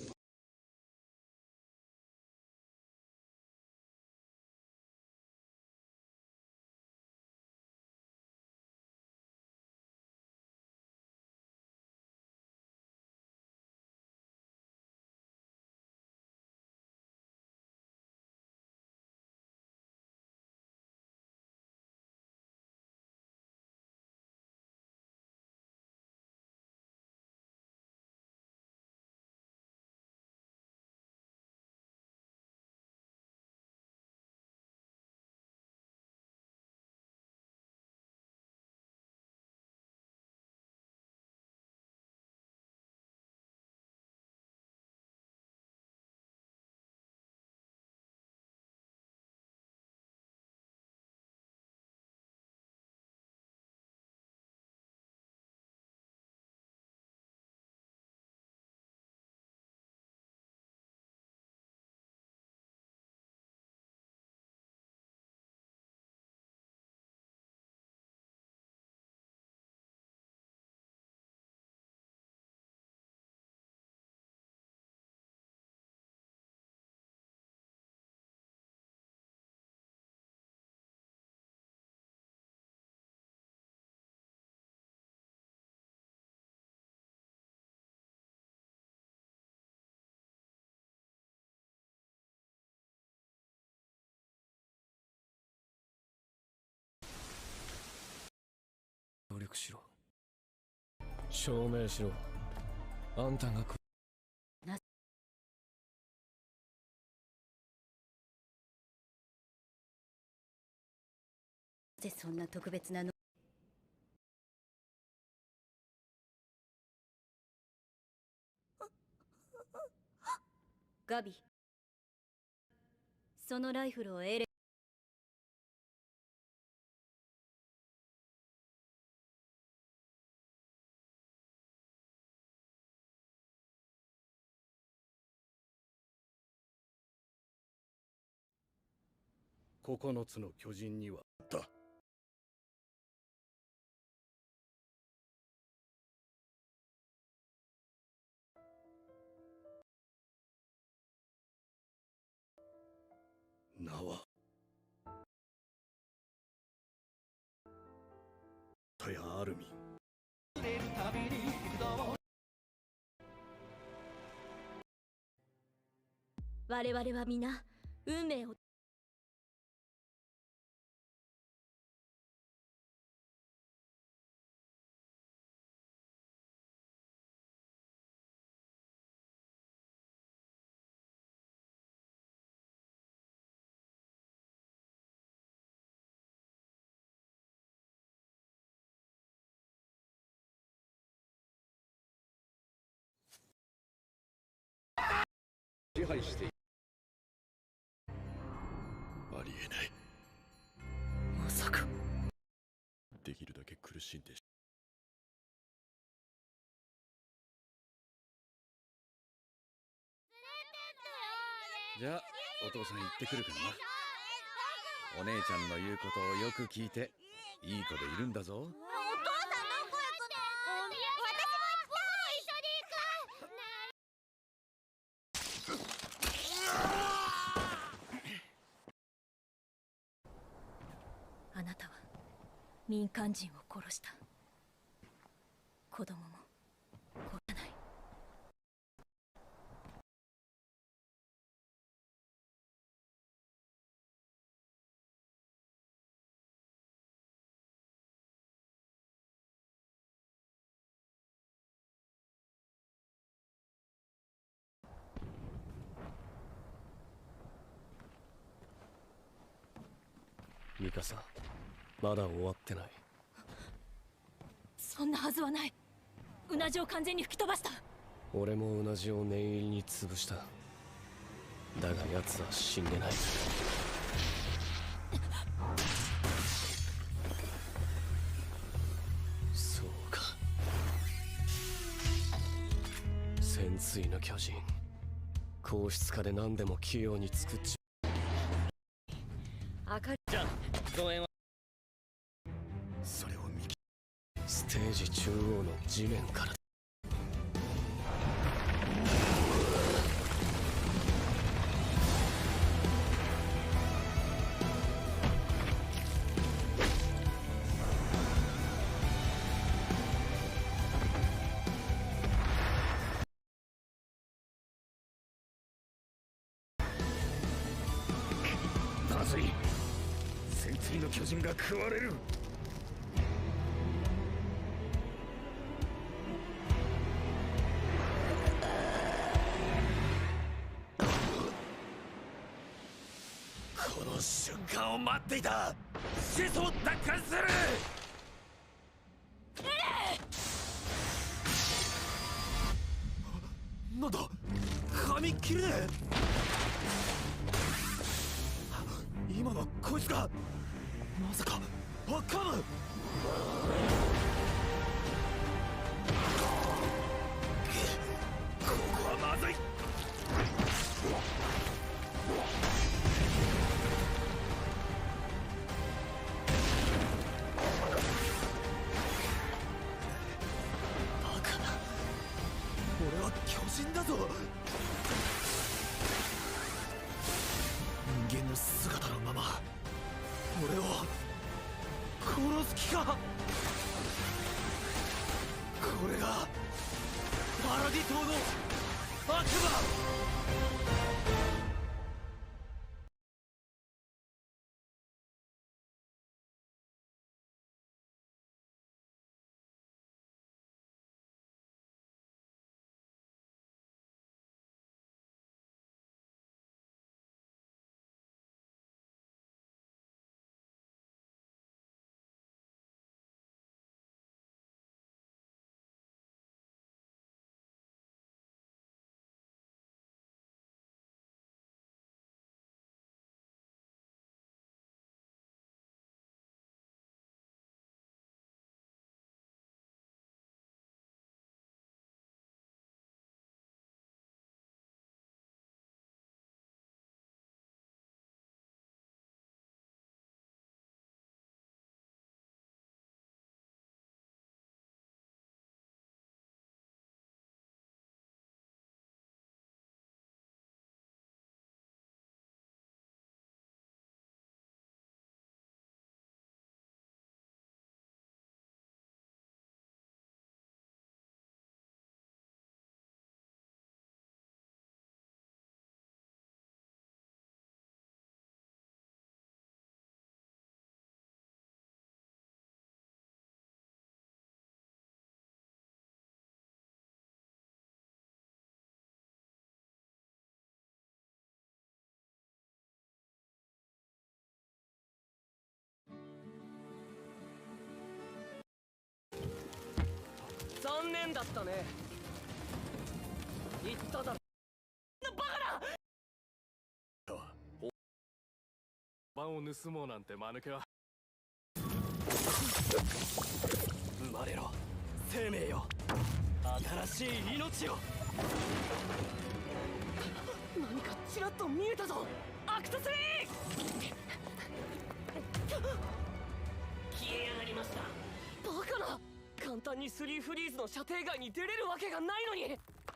協力しろ。証明しろ。あんたがなぜそんな特別なの？ガビ、そのライフルをエレ9つの巨人にはあった。名はタヤ・アルミン。我々は皆運命を支配している。ありえない。まさかできるだけ苦しんで。じゃあお父さん行ってくるからな。お姉ちゃんの言うことをよく聞いていい子でいるんだぞ。お父さんどこ行くの？私も一緒に行く。あなたは民間人を殺した。子供も殺さない。ミカさん、まだ終わってない。そんなはずはない。うなじを完全に吹き飛ばした。俺もうなじを念入りに潰した。だが奴は死んでない。そうか。対の巨人、硬質化で何でも器用に作っちあかりちゃん、ご縁はそれを見きステージ中央の地面からまずい、戦隊の巨人が食われる。この瞬間を待っていた。始祖を奪還する。なんだ、髪切れねえ。今のはこいつがまさかアカム。ここはまずい。バカな、俺は巨人だぞ。人間の姿のまま俺を殺す気か。これがパラディ島の悪魔。残念だったね。言っただろ。バカな。番を盗もうなんて間抜けは。生まれろ、生命よ、新しい命よ。何かちらっと見えたぞ。アクト3。消え上がりました。バカな。簡単に3フリーズの射程外に出れるわけがないのに。